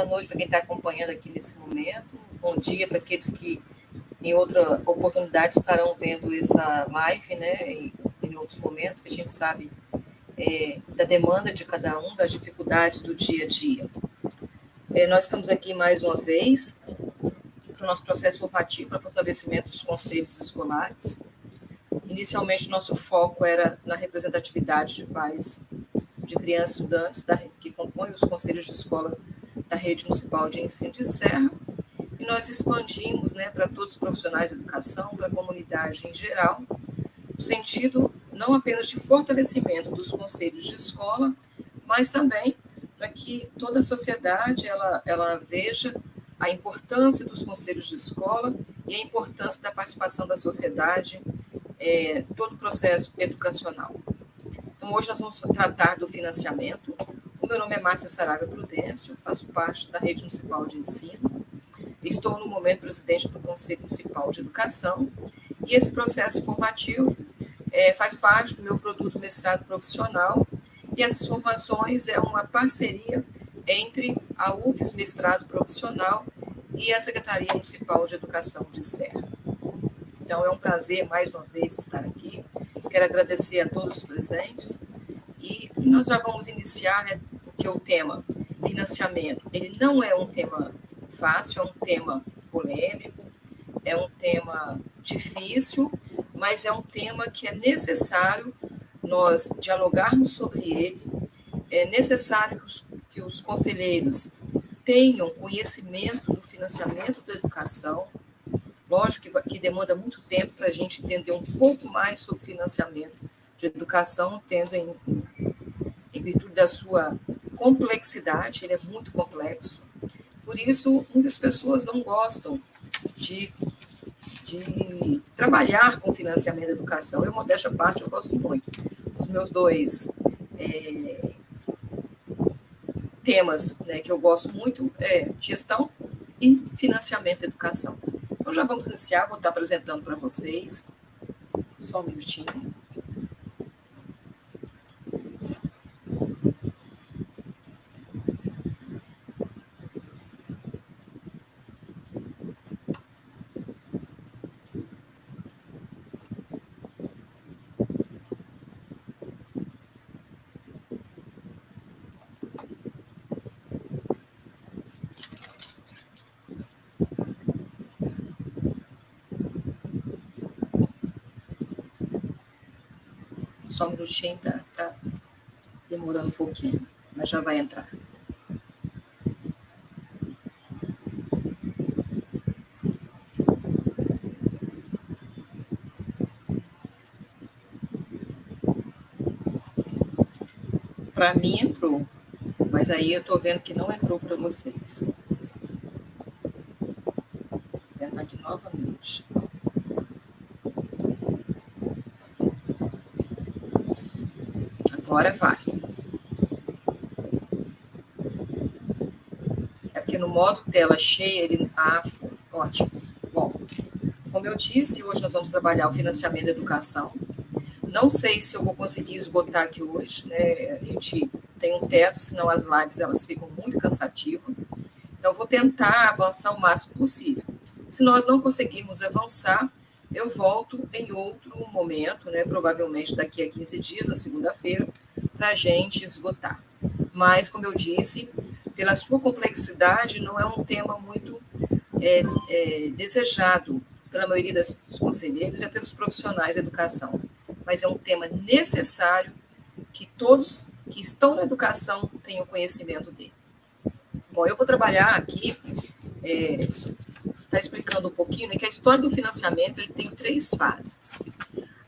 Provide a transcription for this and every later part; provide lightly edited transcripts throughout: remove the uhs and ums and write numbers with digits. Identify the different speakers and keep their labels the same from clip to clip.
Speaker 1: Boa noite para quem está acompanhando aqui nesse momento. Bom dia para aqueles que, em outra oportunidade, estarão vendo essa live, né? Em outros momentos, que a gente sabe da demanda de cada um, das dificuldades do dia a dia. Nós estamos aqui mais uma vez para o nosso processo formativo para fortalecimento dos conselhos escolares. Inicialmente, nosso foco era na representatividade de pais de crianças e estudantes que compõem os conselhos de escola da Rede Municipal de Ensino de Serra, e nós expandimos, né, para todos os profissionais de educação, para a comunidade em geral, no sentido não apenas de fortalecimento dos conselhos de escola, mas também para que toda a sociedade ela veja a importância dos conselhos de escola e a importância da participação da sociedade todo o processo educacional. Então, hoje nós vamos tratar do financiamento. O meu nome é Márcia Saraiva Prudêncio, faço parte da Rede Municipal de Ensino, estou no momento presidente do Conselho Municipal de Educação, e esse processo formativo faz parte do meu produto mestrado profissional, e essas formações é uma parceria entre a UFES Mestrado Profissional e a Secretaria Municipal de Educação de Serra. Então, é um prazer, mais uma vez, estar aqui. Quero agradecer a todos os presentes. E nós já vamos iniciar, né, porque o tema financiamento, ele não é um tema fácil, é um tema polêmico, é um tema difícil, mas é um tema que é necessário nós dialogarmos sobre ele, é necessário que os conselheiros tenham conhecimento do financiamento da educação. Lógico que demanda muito tempo para a gente entender um pouco mais sobre financiamento de educação, tendo em virtude da sua complexidade, ele é muito complexo. Por isso, muitas pessoas não gostam de trabalhar com financiamento da educação. Eu, modéstia à parte, eu gosto muito. Os meus dois temas, né, que eu gosto muito é gestão e financiamento da educação. Então, já vamos iniciar, vou estar apresentando para vocês. Só um minutinho. Só um minutinho, tá demorando um pouquinho, mas já vai entrar. Para mim entrou, mas aí eu estou vendo que não entrou para vocês. Vou tentar aqui novamente. Agora vai. É porque no modo tela cheia, ele... foi. Ótimo. Bom, como eu disse, hoje nós vamos trabalhar o financiamento da educação. Não sei se eu vou conseguir esgotar aqui hoje, né? A gente tem um teto, senão as lives elas ficam muito cansativas. Então, vou tentar avançar o máximo possível. Se nós não conseguirmos avançar, eu volto em outro momento, né? Provavelmente daqui a 15 dias, na segunda-feira, para a gente esgotar. Mas, como eu disse, pela sua complexidade, não é um tema muito desejado pela maioria dos conselheiros e até dos profissionais da educação. Mas é um tema necessário que todos que estão na educação tenham conhecimento dele. Bom, eu vou trabalhar aqui, está explicando um pouquinho, né, que a história do financiamento ele tem 3 fases.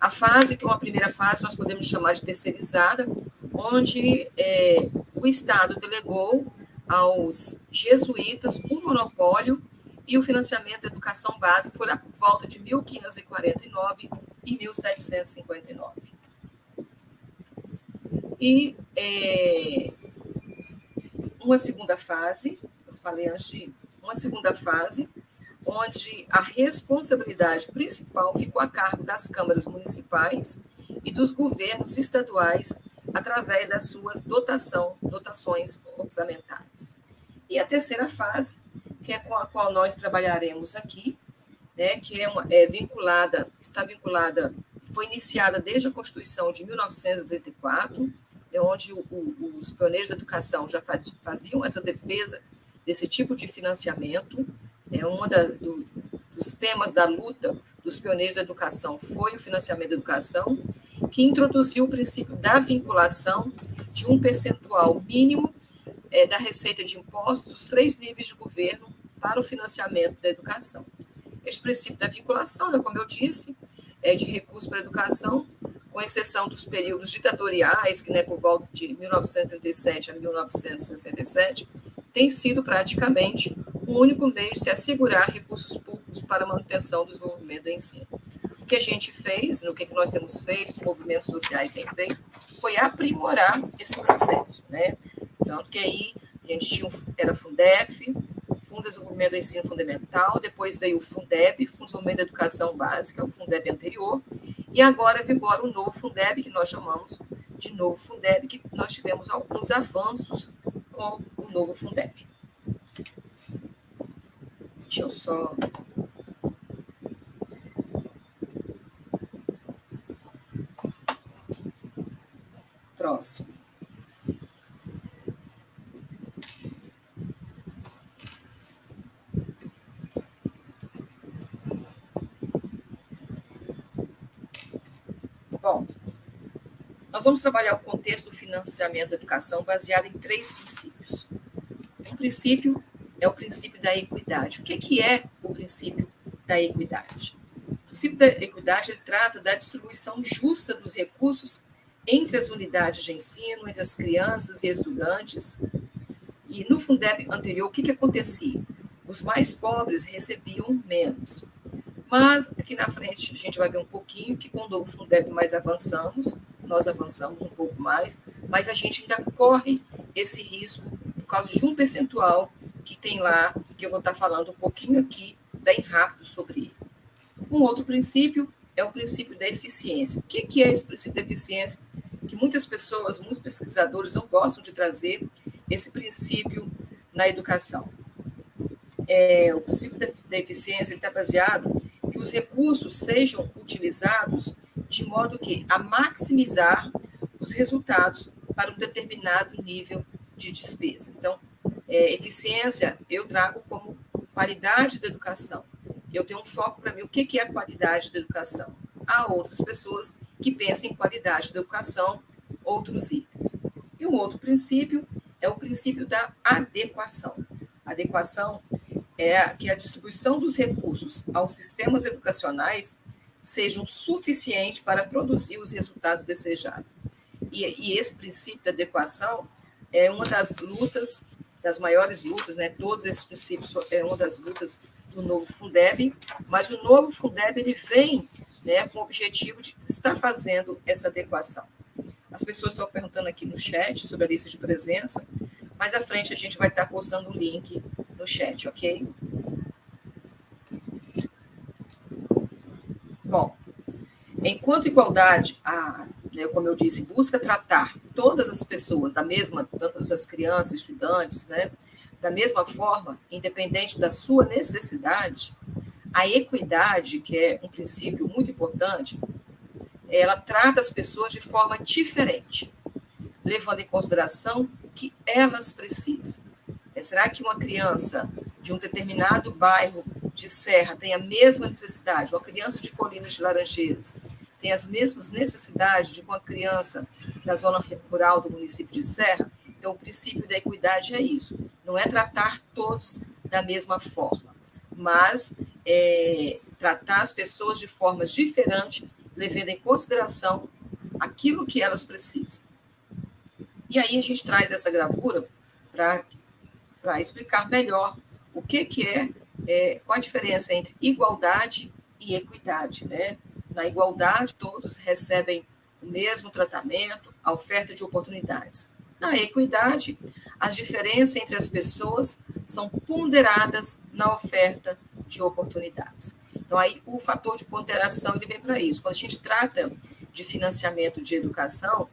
Speaker 1: A fase, que é uma primeira fase, nós podemos chamar de terceirizada, onde o Estado delegou aos jesuítas o monopólio e o financiamento da educação básica foi lá por volta de 1549 e 1759. E uma segunda fase, eu falei antes uma segunda fase, onde a responsabilidade principal ficou a cargo das câmaras municipais e dos governos estaduais através das suas dotações orçamentárias. E a terceira fase, que é com a qual nós trabalharemos aqui, né, que está vinculada, foi iniciada desde a Constituição de 1934, onde os pioneiros da educação já faziam essa defesa desse tipo de financiamento. Dos temas da luta dos pioneiros da educação foi o financiamento da educação, que introduziu o princípio da vinculação de um percentual mínimo da receita de impostos dos 3 níveis de governo para o financiamento da educação. Este princípio da vinculação, como eu disse, é de recursos para a educação, com exceção dos períodos ditatoriais, que por volta de 1937 a 1967, tem sido praticamente o único meio de se assegurar recursos públicos para a manutenção do desenvolvimento do ensino. O que a gente fez, no que nós temos feito, os movimentos sociais têm feito, foi aprimorar esse processo, né? Tanto que aí a gente era Fundef, Fundo de Desenvolvimento do Ensino Fundamental, depois veio o Fundeb, Fundo de Desenvolvimento da Educação Básica, o Fundeb anterior, e agora vigora o novo Fundeb, que nós chamamos de novo Fundeb, que nós tivemos alguns avanços com o novo Fundeb. Deixa eu só... Próximo. Bom, nós vamos trabalhar o contexto do financiamento da educação baseado em 3 princípios. Um princípio é o princípio da equidade. O que é o princípio da equidade? O princípio da equidade trata da distribuição justa dos recursos entre as unidades de ensino, entre as crianças e estudantes. E no Fundeb anterior, o que acontecia? Os mais pobres recebiam menos. Mas aqui na frente a gente vai ver um pouquinho que com o novo Fundeb nós avançamos um pouco mais, mas a gente ainda corre esse risco por causa de um percentual que tem lá, que eu vou estar falando um pouquinho aqui, bem rápido sobre ele. Um outro princípio é o princípio da eficiência. O que é esse princípio da eficiência? Que muitas pessoas, muitos pesquisadores não gostam de trazer esse princípio na educação. O princípio da eficiência está baseado que os recursos sejam utilizados de modo a maximizar os resultados para um determinado nível de despesa. Então, eficiência eu trago como qualidade da educação. Eu tenho um foco para mim, o que é a qualidade da educação? Há outras pessoas que pensam em qualidade da educação, outros itens. E um outro princípio é o princípio da adequação. A adequação é que a distribuição dos recursos aos sistemas educacionais sejam suficientes para produzir os resultados desejados. E esse princípio da adequação é uma das lutas, das maiores lutas, né? Todos esses princípios é uma das lutas do novo Fundeb, mas o novo Fundeb ele vem, né, com o objetivo de estar fazendo essa adequação. As pessoas estão perguntando aqui no chat sobre a lista de presença, mais à frente a gente vai estar postando o link no chat, ok? Bom, enquanto igualdade, como eu disse, busca tratar todas as pessoas tanto as crianças, estudantes, né, da mesma forma, independente da sua necessidade, a equidade, que é um princípio muito importante, ela trata as pessoas de forma diferente, levando em consideração o que elas precisam. Será que uma criança de um determinado bairro de Serra tem a mesma necessidade, uma criança de Colinas de Laranjeiras tem as mesmas necessidades de uma criança da zona rural do município de Serra? Então, o princípio da equidade é isso, não é tratar todos da mesma forma, mas tratar as pessoas de formas diferentes, levando em consideração aquilo que elas precisam. E aí a gente traz essa gravura para explicar melhor o que qual a diferença entre igualdade e equidade, né? Na igualdade, todos recebem o mesmo tratamento, a oferta de oportunidades. Na equidade, as diferenças entre as pessoas são ponderadas na oferta de oportunidades. Então, aí o fator de ponderação ele vem para isso. Quando a gente trata de financiamento de educação,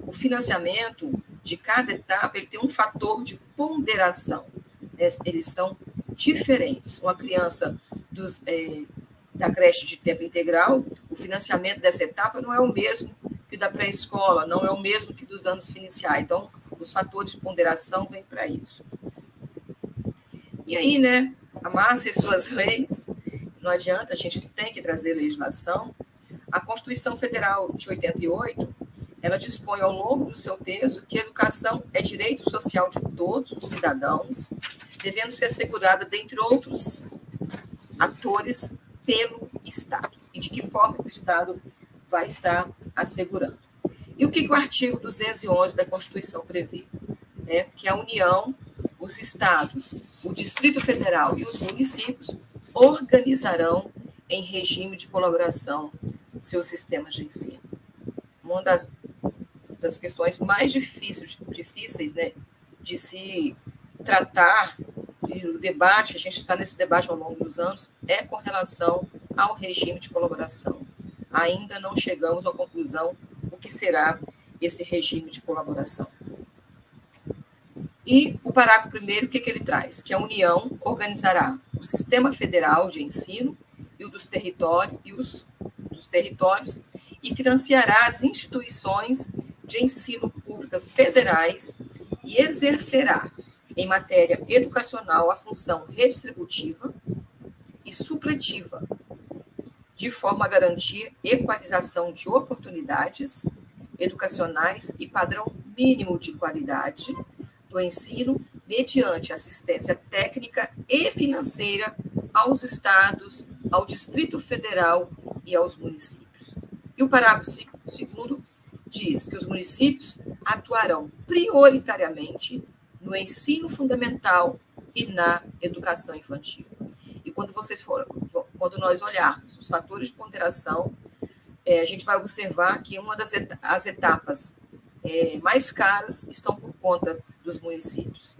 Speaker 1: o financiamento de cada etapa ele tem um fator de ponderação. Eles são diferentes. Uma criança da creche de tempo integral, o financiamento dessa etapa não é o mesmo que da pré-escola, não é o mesmo que dos anos iniciais. Então, os fatores de ponderação vêm para isso. E aí, né, a massa e suas leis, não adianta, a gente tem que trazer legislação. A Constituição Federal de 88, ela dispõe ao longo do seu texto que a educação é direito social de todos os cidadãos, devendo ser assegurada, dentre outros atores, pelo Estado. E de que forma que o Estado vai estar assegurando. E o que o artigo 211 da Constituição prevê? Que a União, os Estados, o Distrito Federal e os municípios organizarão em regime de colaboração seus sistemas de ensino. Uma das questões mais difíceis, né, de se tratar, e o debate, a gente está nesse debate ao longo dos anos, é com relação ao regime de colaboração. Ainda não chegamos à conclusão o que será esse regime de colaboração. E o parágrafo primeiro, o que ele traz? Que a União organizará o sistema federal de ensino e o dos territórios e financiará as instituições de ensino públicas federais e exercerá, em matéria educacional, a função redistributiva e supletiva, de forma a garantir equalização de oportunidades educacionais e padrão mínimo de qualidade do ensino, mediante assistência técnica e financeira aos estados, ao Distrito Federal e aos municípios. E o parágrafo segundo diz que os municípios atuarão prioritariamente no ensino fundamental e na educação infantil. E quando nós olharmos os fatores de ponderação, a gente vai observar que uma das etapas mais caras estão por conta dos municípios.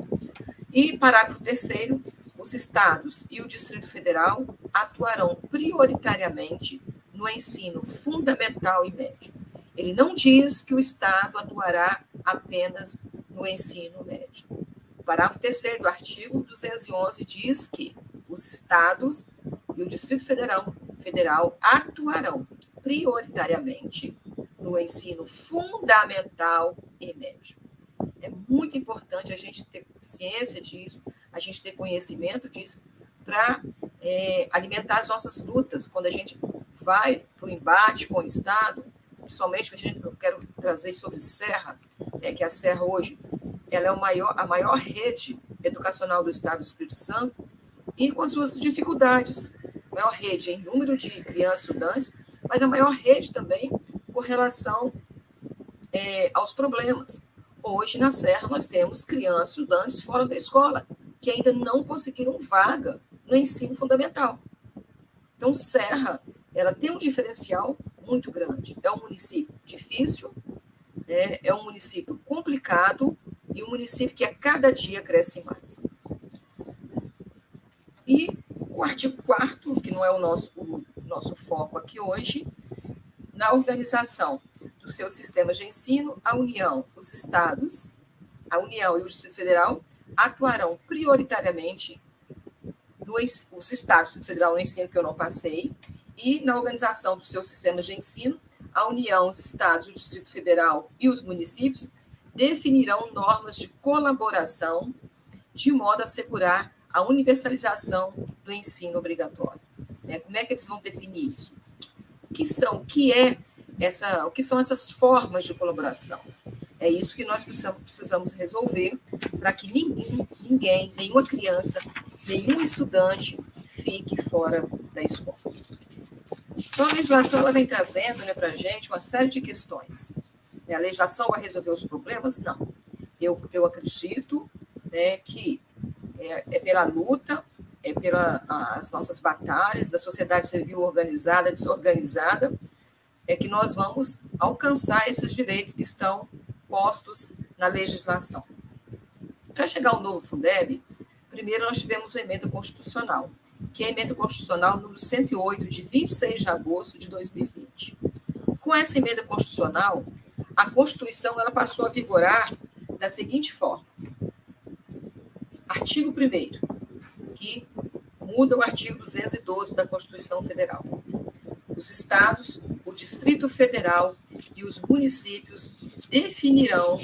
Speaker 1: E parágrafo terceiro, os estados e o Distrito Federal atuarão prioritariamente no ensino fundamental e médio. Ele não diz que o estado atuará apenas no ensino médio. O parágrafo terceiro do artigo 211 diz que os estados e o Distrito Federal atuarão prioritariamente no ensino fundamental e médio. É muito importante a gente ter ciência disso, a gente ter conhecimento disso, para alimentar as nossas lutas. Quando a gente vai para o embate com o Estado, principalmente eu quero trazer sobre Serra, que a Serra hoje ela é a maior rede educacional do Estado do Espírito Santo, e com as suas dificuldades. A maior rede em número de crianças estudantes, mas a maior rede também com relação aos problemas. Hoje, na Serra, nós temos crianças estudantes fora da escola que ainda não conseguiram vaga no ensino fundamental. Então, Serra, ela tem um diferencial muito grande. É um município difícil, é um município complicado e um município que a cada dia cresce mais. E o artigo 4º, que não é o nosso foco aqui hoje, na organização dos seus sistemas de ensino, a União, os estados, a União e o Distrito Federal atuarão prioritariamente os estados, o Distrito Federal no ensino, que eu não passei, e na organização dos seus sistemas de ensino, a União, os estados, o Distrito Federal e os municípios definirão normas de colaboração de modo a assegurar a universalização do ensino obrigatório. Como é que eles vão definir isso? O que são essas formas de colaboração? É isso que nós precisamos resolver para que ninguém, nenhuma criança, nenhum estudante fique fora da escola. Então, a legislação ela vem trazendo para a gente uma série de questões. A legislação vai resolver os problemas? Não. Eu acredito que é pela luta, pelas nossas batalhas, da sociedade civil organizada, desorganizada, que nós vamos alcançar esses direitos que estão postos na legislação. Para chegar ao novo Fundeb, primeiro nós tivemos a emenda constitucional, que é a emenda constitucional número 108, de 26 de agosto de 2020. Com essa emenda constitucional, a Constituição ela passou a vigorar da seguinte forma. Artigo 1º, que muda o artigo 212 da Constituição Federal. Os estados, o Distrito Federal e os municípios destinarão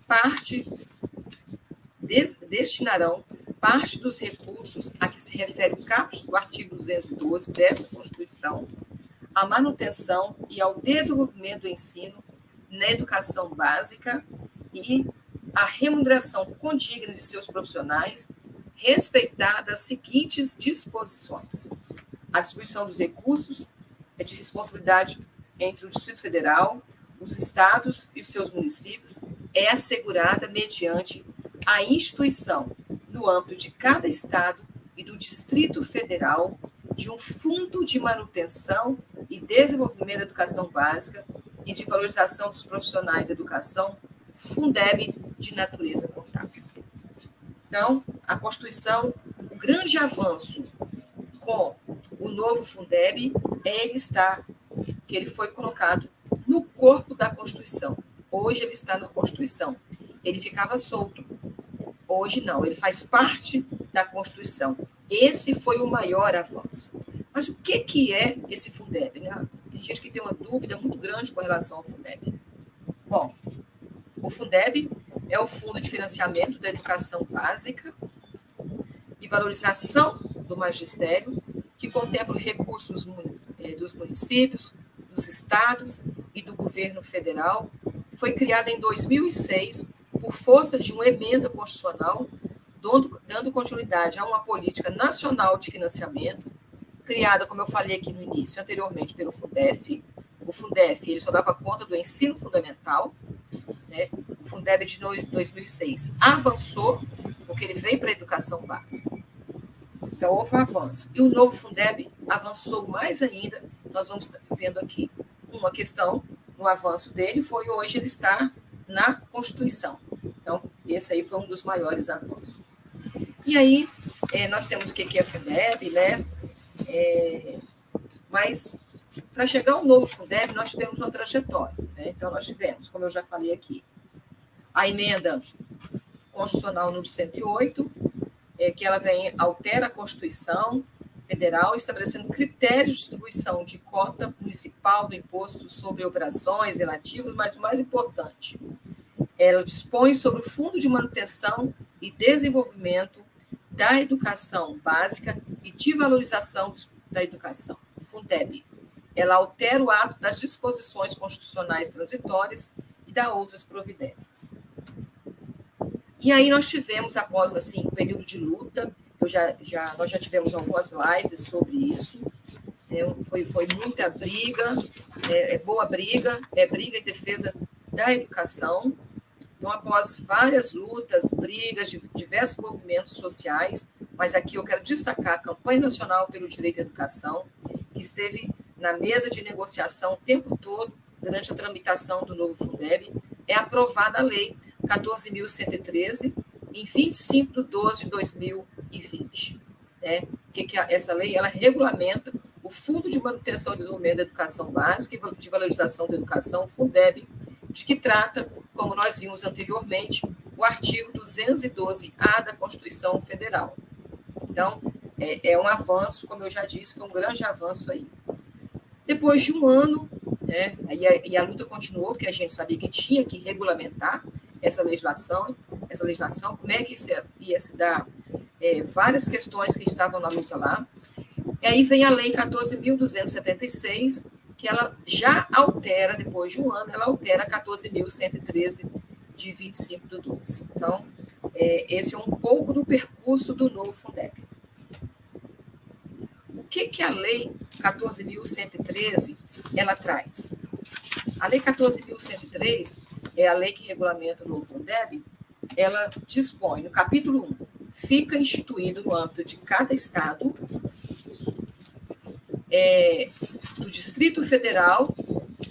Speaker 1: parte dos recursos a que se refere o caput do artigo 212 desta Constituição à manutenção e ao desenvolvimento do ensino na educação básica e à remuneração condigna de seus profissionais, respeitadas as seguintes disposições. A distribuição dos recursos é de responsabilidade entre o Distrito Federal, os estados e os seus municípios, é assegurada mediante a instituição, no âmbito de cada estado e do Distrito Federal, de um fundo de manutenção e desenvolvimento da educação básica e de valorização dos profissionais da educação, Fundeb, de natureza contábil. Então, a Constituição, o grande avanço com o novo Fundeb que ele foi colocado no corpo da Constituição. Hoje ele está na Constituição. Ele ficava solto. Hoje não, ele faz parte da Constituição. Esse foi o maior avanço. Mas o que é esse Fundeb, né? Tem gente que tem uma dúvida muito grande com relação ao Fundeb. Bom, o Fundeb é o Fundo de Financiamento da Educação Básica e Valorização do Magistério, que contempla recursos dos municípios, dos estados e do governo federal. Foi criado em 2006 por força de uma emenda constitucional, dando continuidade a uma política nacional de financiamento, criada, como eu falei aqui no início, anteriormente pelo Fundef. O Fundef ele só dava conta do ensino fundamental, né? O Fundeb de 2006 avançou, porque ele veio para a educação básica. Então, houve um avanço. E o novo Fundeb avançou mais ainda. Nós vamos vendo aqui uma questão, no avanço dele, foi hoje ele está na Constituição. Então, esse aí foi um dos maiores avanços. E aí, nós temos o que é Fundeb, né? Mas, para chegar ao novo Fundeb, nós tivemos uma trajetória, né? Então, nós tivemos, como eu já falei aqui, a emenda constitucional número 108, que ela altera a Constituição Federal, estabelecendo critérios de distribuição de cota municipal do imposto sobre operações relativas, mas o mais importante, ela dispõe sobre o Fundo de Manutenção e Desenvolvimento da Educação Básica e de Valorização da Educação, Fundeb. Ela altera o ato das disposições constitucionais transitórias e dá outras providências. E aí nós tivemos, após um período de luta, nós já tivemos algumas lives sobre isso, foi muita briga, boa briga, briga em defesa da educação. Então, após várias lutas, brigas de diversos movimentos sociais, mas aqui eu quero destacar a Campanha Nacional pelo Direito à Educação, que esteve na mesa de negociação o tempo todo, durante a tramitação do novo Fundeb, é aprovada a Lei 14.113, em 25 de 12 de 2020. Essa lei ela regulamenta o Fundo de Manutenção e Desenvolvimento da Educação Básica e de Valorização da Educação, Fundeb, de que trata, como nós vimos anteriormente, o artigo 212-A da Constituição Federal. Então, é um avanço, como eu já disse, foi um grande avanço aí. Depois de um ano, e a luta continuou, porque a gente sabia que tinha que regulamentar essa legislação, como é que isso ia se dar, várias questões que estavam na luta lá. E aí vem a Lei 14.276, que ela já altera, depois de um ano, ela altera a 14.113 de 25 de 12. Então, esse é um pouco do percurso do novo Fundeb. O que a Lei 14.113 ela traz? A Lei 14.103 é a lei que regulamenta o novo Fundeb, ela dispõe, no capítulo 1, fica instituído no âmbito de cada estado, do Distrito Federal,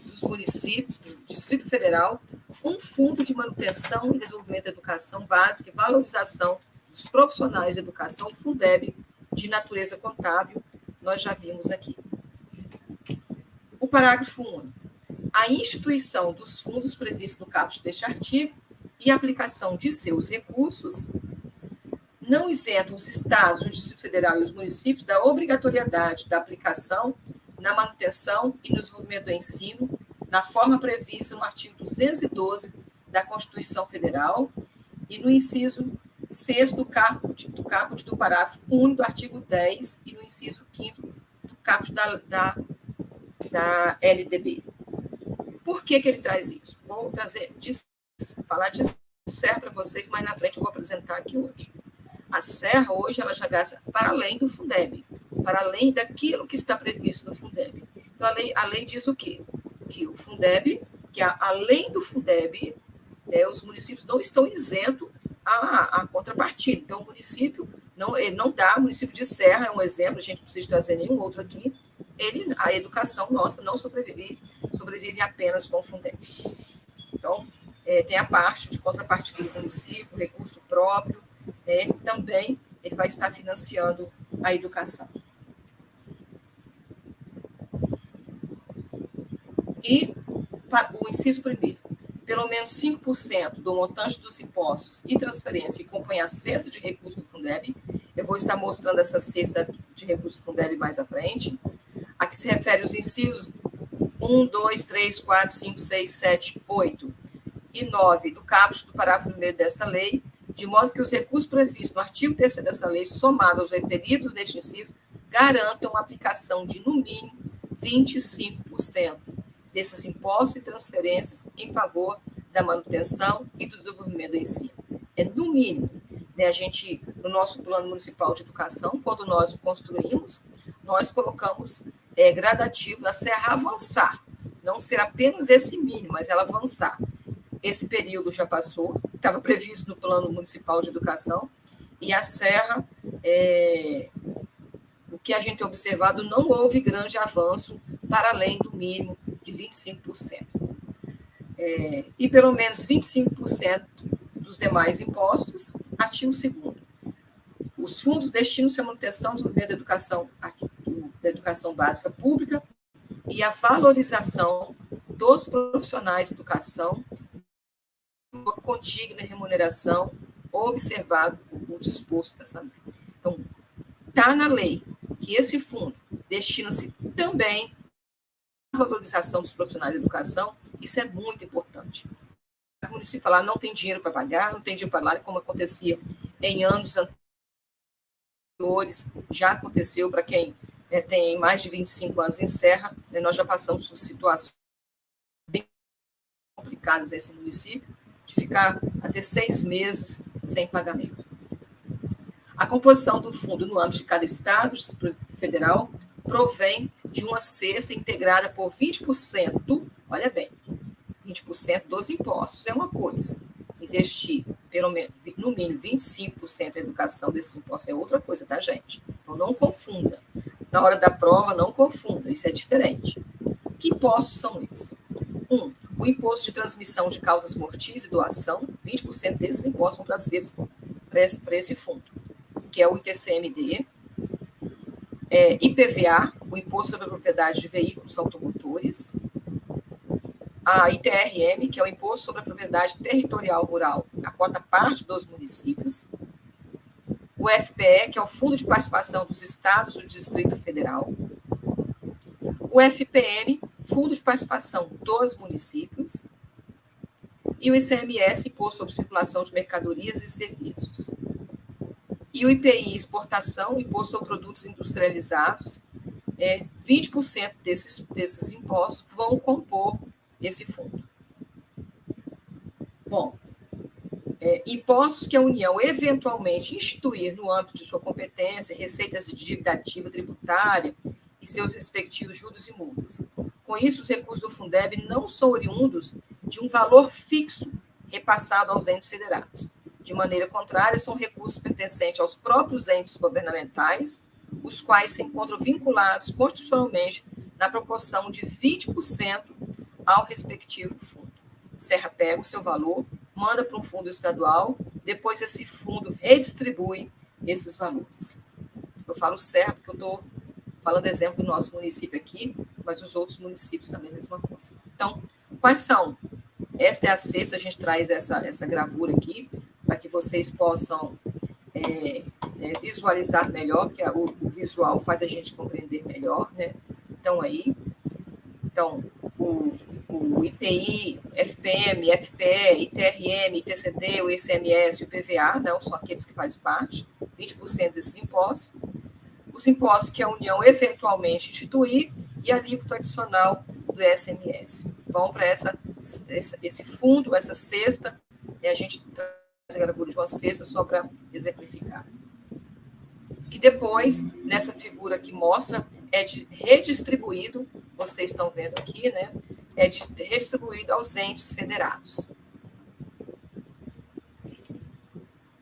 Speaker 1: dos municípios, do Distrito Federal, um fundo de manutenção e desenvolvimento da educação básica e valorização dos profissionais de educação, Fundeb, de natureza contábil, nós já vimos aqui. O parágrafo único. A instituição dos fundos previstos no caput deste artigo e a aplicação de seus recursos não isentam os estados, o Distrito Federal e os municípios da obrigatoriedade da aplicação na manutenção e no desenvolvimento do ensino, na forma prevista no artigo 212 da Constituição Federal e no inciso 6º do caput do parágrafo 1 do artigo 10 e no inciso 5º do caput da LDB. Por que ele traz isso? Vou falar de Serra para vocês, mais na frente eu vou apresentar aqui hoje. A Serra, hoje, ela já gasta para além do Fundeb, para além daquilo que está previsto no Fundeb. Então, a lei diz o quê? Que o Fundeb, além do Fundeb, os municípios não estão isentos à contrapartida. Então, o município não dá, o município de Serra é um exemplo, a gente não precisa trazer nenhum outro aqui, a educação nossa não sobrevive apenas com o Fundeb. Então, tem a parte de contrapartida do município, recurso próprio, também ele vai estar financiando a educação. E o inciso primeiro, pelo menos 5% do montante dos impostos e transferência que compõem a cesta de recursos do Fundeb, eu vou estar mostrando essa cesta de recursos do Fundeb mais à frente, a que se refere os incisos 1, 2, 3, 4, 5, 6, 7, 8 e 9 do caput do parágrafo 1º desta lei, de modo que os recursos previstos no artigo 3º dessa lei, somados aos referidos neste inciso, garantam a aplicação de, no mínimo, 25% desses impostos e transferências em favor da manutenção e do desenvolvimento do ensino. No mínimo. A gente, no nosso plano municipal de educação, quando nós o construímos, nós colocamos gradativo a Serra avançar, não ser apenas esse mínimo, mas ela avançar. Esse período já passou, estava previsto no Plano Municipal de Educação, e a Serra, o que a gente tem observado, não houve grande avanço para além do mínimo de 25%. E pelo menos 25% dos demais impostos, artigo 2º. Os fundos destinam-se à manutenção e desenvolvimento da educação básica pública e à valorização dos profissionais de educação, contigna remuneração, observado o disposto dessa lei. Então, está na lei que esse fundo destina-se também à valorização dos profissionais de educação, isso é muito importante. O município falar não tem dinheiro para pagar, não tem dinheiro para pagar, como acontecia em anos anteriores, já aconteceu para quem tem mais de 25 anos em Serra, nós já passamos por situações bem complicadas nesse município, de ficar até 6 meses sem pagamento. A composição do fundo no âmbito de cada estado federal provém de uma cesta integrada por 20%, olha bem, 20% dos impostos é uma coisa, investir pelo menos, no mínimo 25% em educação desses impostos é outra coisa, tá, gente? Então não confunda. Na hora da prova, não confunda, isso é diferente. Que impostos são esses? 1. O imposto de transmissão de causas mortis e doação, 20% desses impostos vão para esse fundo, que é o ITCMD, IPVA, o Imposto sobre a Propriedade de Veículos Automotores, a ITRM, que é o Imposto sobre a Propriedade Territorial Rural, a cota parte dos municípios, o FPE, que é o Fundo de Participação dos Estados do Distrito Federal, o FPM, Fundo de Participação dos Municípios, e o ICMS, Imposto sobre Circulação de Mercadorias e Serviços. E o IPI, Exportação, Imposto sobre Produtos Industrializados, 20% desses impostos vão compor esse fundo. Bom, impostos que a União eventualmente instituir no âmbito de sua competência, receitas de dívida ativa tributária e seus respectivos juros e multas. Com isso, os recursos do Fundeb não são oriundos de um valor fixo repassado aos entes federados. De maneira contrária, são recursos pertencentes aos próprios entes governamentais, os quais se encontram vinculados constitucionalmente na proporção de 20% ao respectivo fundo. Serra pega o seu valor, manda para um fundo estadual, depois esse fundo redistribui esses valores. Eu falo Serra porque eu estou falando exemplo do nosso município aqui, mas os outros municípios também é a mesma coisa. Então, quais são? Esta é a cesta, a gente traz essa gravura aqui, para que vocês possam visualizar melhor, porque o visual faz a gente compreender melhor, né? Então, o IPI, FPM, FPE, ITRM, ITCD, o ICMS e o PVA, não, são aqueles que fazem parte, 20% desses impostos. Os impostos que a União eventualmente instituir e a alíquota adicional do ICMS. Vão para esse fundo, essa cesta, e a gente traz a gravura de uma cesta só para exemplificar. Que depois, nessa figura que mostra, é redistribuído, vocês estão vendo aqui, né? É redistribuído aos entes federados.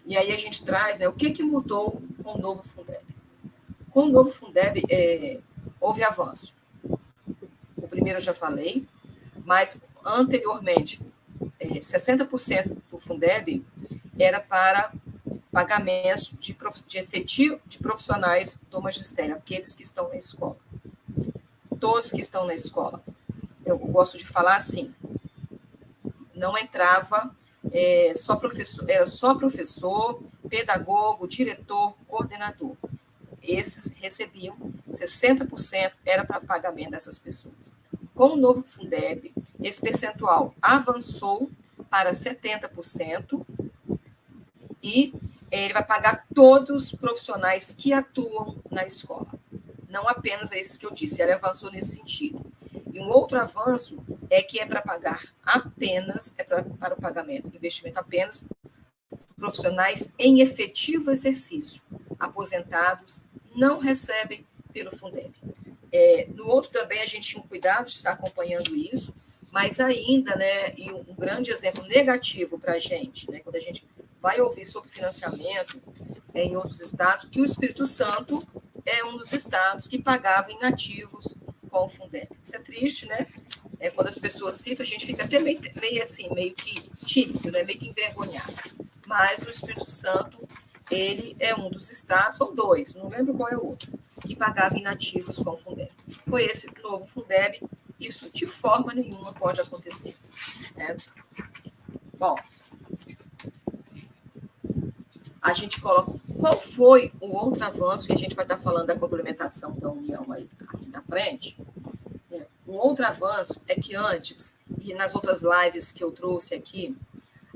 Speaker 1: E aí a gente traz, né, o que mudou com o novo Fundeb. Com o novo Fundeb, houve avanço. O primeiro eu já falei, mas anteriormente, 60% do Fundeb era para pagamentos de efetivo de profissionais do magistério, aqueles que estão na escola. Todos que estão na escola. Eu gosto de falar assim, não entrava só professor, era só professor, pedagogo, diretor, coordenador. Esses recebiam 60% era para pagamento dessas pessoas. Com o novo Fundeb, esse percentual avançou para 70% e ele vai pagar todos os profissionais que atuam na escola, não apenas esses que eu disse, ele avançou nesse sentido. E um outro avanço é que é para pagar apenas, para o pagamento, investimento apenas, profissionais em efetivo exercício, aposentados, não recebem pelo Fundeb. No outro também a gente tinha um cuidado de estar acompanhando isso, mas ainda, né, e um grande exemplo negativo para a gente, né, quando a gente vai ouvir sobre financiamento em outros estados, que o Espírito Santo é um dos estados que pagava inativos com o Fundeb. Isso é triste, né? Quando as pessoas citam, a gente fica até meio que tímido, né? Meio que envergonhado. Mas o Espírito Santo, ele é um dos estados, ou dois, não lembro qual é o outro, que pagava inativos com o Fundeb. Com esse novo Fundeb, isso de forma nenhuma pode acontecer. Né? Bom, a gente coloca qual foi o outro avanço, e a gente vai estar falando da complementação da União aí, aqui na frente. Um outro avanço é que antes, e nas outras lives que eu trouxe aqui,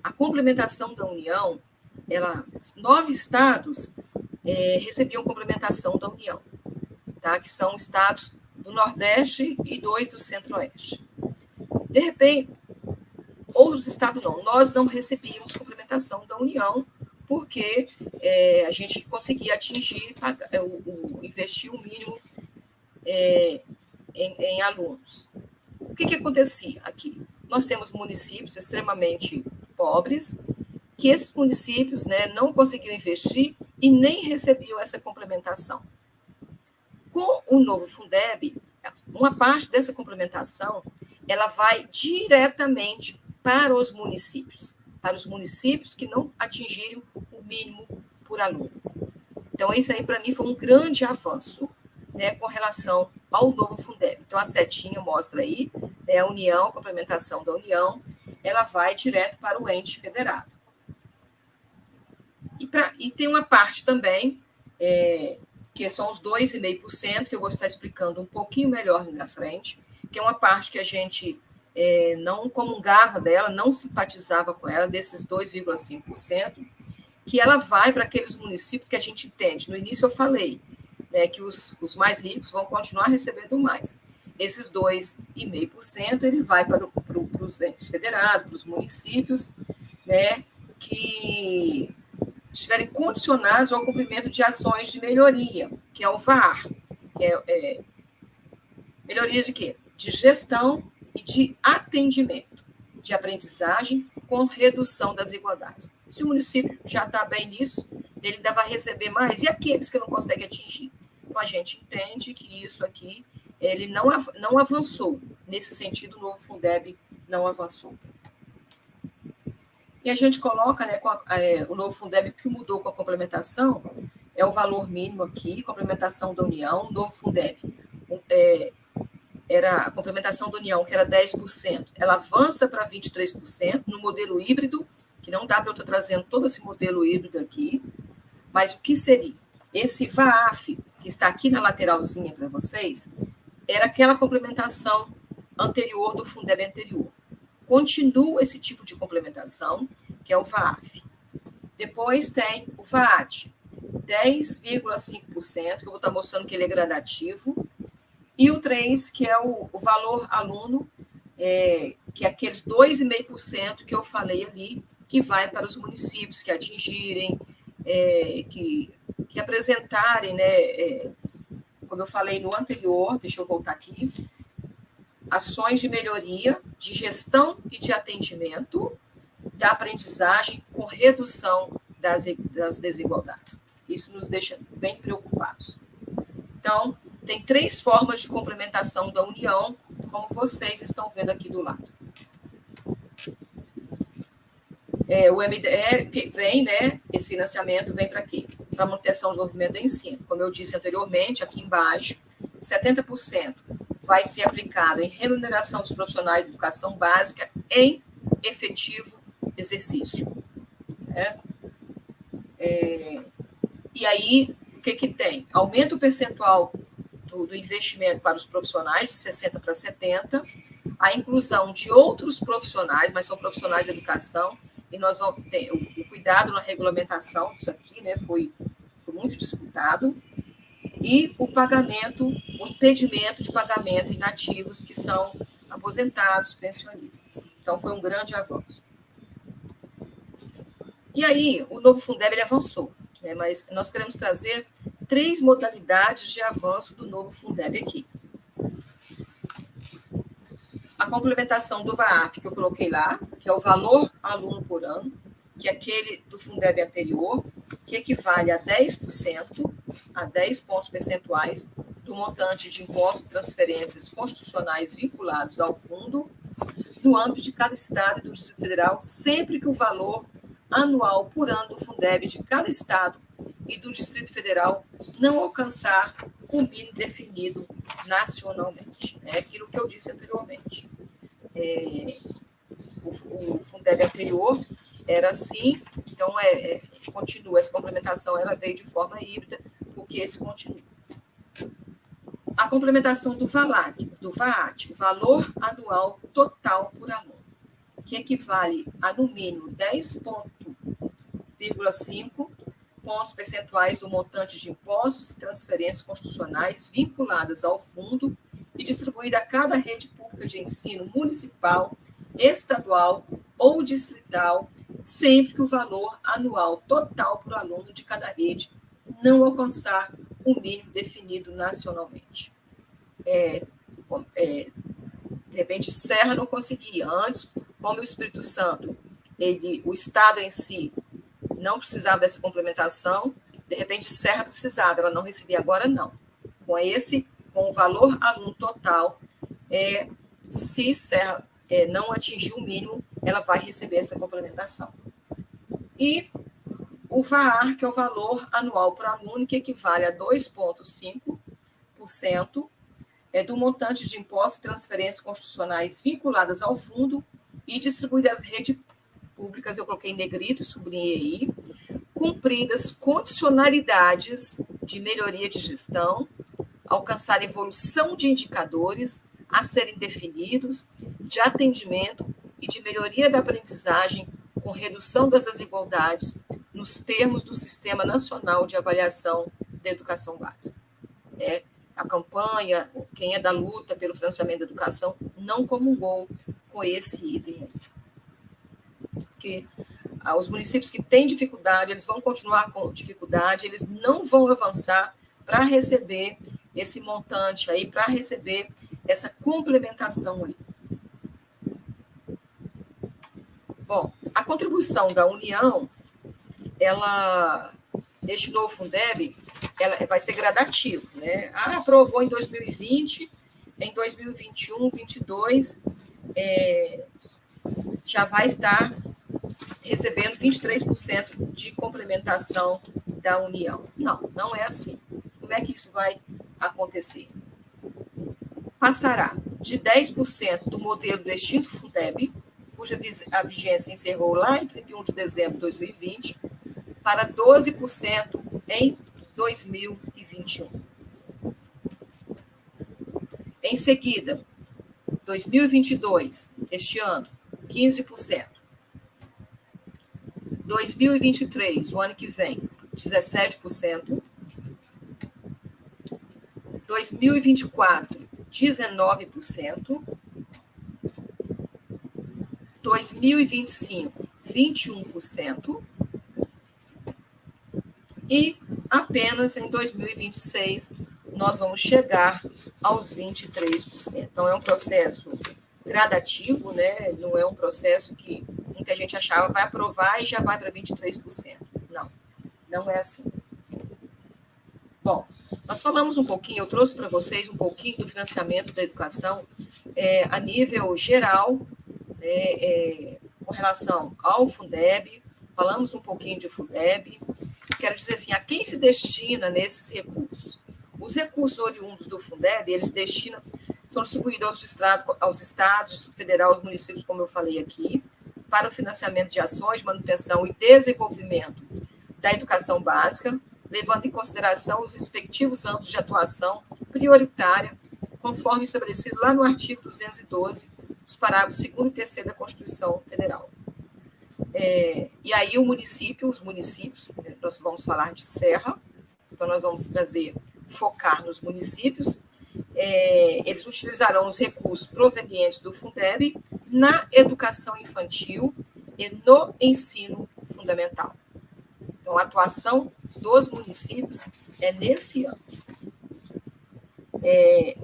Speaker 1: a complementação da União, 9 estados recebiam complementação da União, tá? Que são estados do Nordeste e 2 do Centro-Oeste. De repente, outros estados não, nós não recebíamos complementação da União, porque a gente conseguia atingir, investir o mínimo em alunos. O que acontecia aqui? Nós temos municípios extremamente pobres, que esses municípios, né, não conseguiam investir e nem recebiam essa complementação. Com o novo Fundeb, uma parte dessa complementação ela vai diretamente para os municípios que não atingiram o mínimo por aluno. Então, isso aí, para mim, foi um grande avanço, né, com relação ao novo Fundeb. Então, a setinha mostra aí, né, a União, a complementação da União, ela vai direto para o ente federado. E tem uma parte também, que são os 2,5%, que eu vou estar explicando um pouquinho melhor na frente, que é uma parte que a gente não comungava dela, não simpatizava com ela, desses 2,5%, que ela vai para aqueles municípios que a gente entende. No início eu falei, né, que os mais ricos vão continuar recebendo mais. Esses 2,5%, ele vai para os entes federados, para os municípios, né, que estiverem condicionados ao cumprimento de ações de melhoria, que é o VAR. Melhorias de quê? De gestão e de atendimento, de aprendizagem com redução das desigualdades. Se o município já está bem nisso, ele ainda vai receber mais, e aqueles que não conseguem atingir? Então, a gente entende que isso aqui ele não avançou. Nesse sentido, o novo Fundeb não avançou. E a gente coloca, né, o novo Fundeb, que mudou com a complementação, é o valor mínimo aqui, complementação da União, novo Fundeb. Era a complementação da União, que era 10%, ela avança para 23% no modelo híbrido, que não dá para eu estar trazendo todo esse modelo híbrido aqui, Mas o que seria? Esse VAAF, que está aqui na lateralzinha para vocês, era aquela complementação anterior do Fundeb anterior. Continua esse tipo de complementação, que é o VAAF. Depois tem o VAAT, 10,5%, que eu vou estar mostrando que ele é gradativo, e o 3%, que é o valor aluno, que é aqueles 2,5% que eu falei ali, que vai para os municípios que atingirem, que apresentarem, né, como eu falei no anterior, deixa eu voltar aqui, ações de melhoria, de gestão e de atendimento da aprendizagem com redução das desigualdades. Isso nos deixa bem preocupados. Então, tem 3 formas de complementação da União, como vocês estão vendo aqui do lado. O MDE que vem, né? Esse financiamento vem para quê? Para a manutenção do desenvolvimento do ensino. Como eu disse anteriormente, aqui embaixo, 70% vai ser aplicado em remuneração dos profissionais de educação básica em efetivo exercício. Né? E aí, o que tem? Aumenta o percentual do investimento para os profissionais, de 60% para 70%, a inclusão de outros profissionais, mas são profissionais de educação, e nós vamos ter o cuidado na regulamentação disso aqui, né, foi muito disputado, e o pagamento, o impedimento de pagamento inativos que são aposentados, pensionistas. Então, foi um grande avanço. E aí, o novo Fundeb ele avançou, né, mas nós queremos trazer 3 modalidades de avanço do novo Fundeb aqui. A complementação do VAAF, que eu coloquei lá, que é o valor aluno por ano, que é aquele do Fundeb anterior, que equivale a 10%, a 10 pontos percentuais do montante de impostos e transferências constitucionais vinculados ao fundo, no âmbito de cada estado e do Distrito Federal, sempre que o valor anual por ano do Fundeb de cada estado e do Distrito Federal não alcançar o mínimo definido nacionalmente. É aquilo que eu disse anteriormente. O Fundeb anterior era assim, então continua, essa complementação ela veio de forma híbrida, porque esse continua. A complementação do VAAT, o valor anual total por aluno, que equivale a, no mínimo, 10,5 pontos percentuais do montante de impostos e transferências constitucionais vinculadas ao fundo e distribuída a cada rede pública de ensino municipal, estadual ou distrital, sempre que o valor anual total por aluno de cada rede não alcançar o mínimo definido nacionalmente. De repente, Serra não conseguia. Antes, como o Espírito Santo, o Estado em si não precisava dessa complementação, de repente, Serra precisava, ela não recebia, agora não. Com o valor aluno total, se Serra não atingir o mínimo, ela vai receber essa complementação. E o VAAR, que é o valor anual por aluno, que equivale a 2,5% do montante de impostos e transferências constitucionais vinculadas ao fundo e distribuídas às redes públicas, eu coloquei em negrito, sublinhei aí, cumpridas condicionalidades de melhoria de gestão, alcançar evolução de indicadores a serem definidos, de atendimento e de melhoria da aprendizagem com redução das desigualdades nos termos do Sistema Nacional de Avaliação da Educação Básica. A campanha, quem é da luta pelo financiamento da educação, não comungou com esse item. Porque os municípios que têm dificuldade, eles vão continuar com dificuldade, eles não vão avançar para receber esse montante aí, para receber essa complementação aí. Bom, a contribuição da União, este novo Fundeb, ela vai ser gradativo, né? Aprovou em 2020, em 2021, 2022, já vai estar recebendo 23% de complementação da União. Não é assim. Como é que isso vai acontecer? Passará de 10% do modelo do extinto Fundeb, cuja a vigência encerrou lá em 31 de dezembro de 2020, para 12% em 2021. Em seguida, 2022, este ano, 15%. 2023, o ano que vem, 17%. 2024, 19%. 2025, 21%. E apenas em 2026 nós vamos chegar aos 23%. Então, é um processo gradativo, né? Não é um processo que muita gente achava vai aprovar e já vai para 23%. Não, não é assim. Bom, nós falamos um pouquinho, eu trouxe para vocês um pouquinho do financiamento da educação a nível geral, com relação ao Fundeb, falamos um pouquinho de Fundeb. Quero dizer assim, a quem se destina nesses recursos? Os recursos oriundos do Fundeb, eles destinam, são distribuídos aos estados, Distrito Federal, aos municípios, como eu falei aqui, para o financiamento de ações, manutenção e desenvolvimento da educação básica, levando em consideração os respectivos âmbitos de atuação prioritária, conforme estabelecido lá no artigo 212, os parágrafos 2º e 3º da Constituição Federal. E aí os municípios, nós vamos falar de Serra, então nós vamos focar nos municípios, eles utilizarão os recursos provenientes do Fundeb na educação infantil e no ensino fundamental. Então, a atuação dos municípios é nesse ano.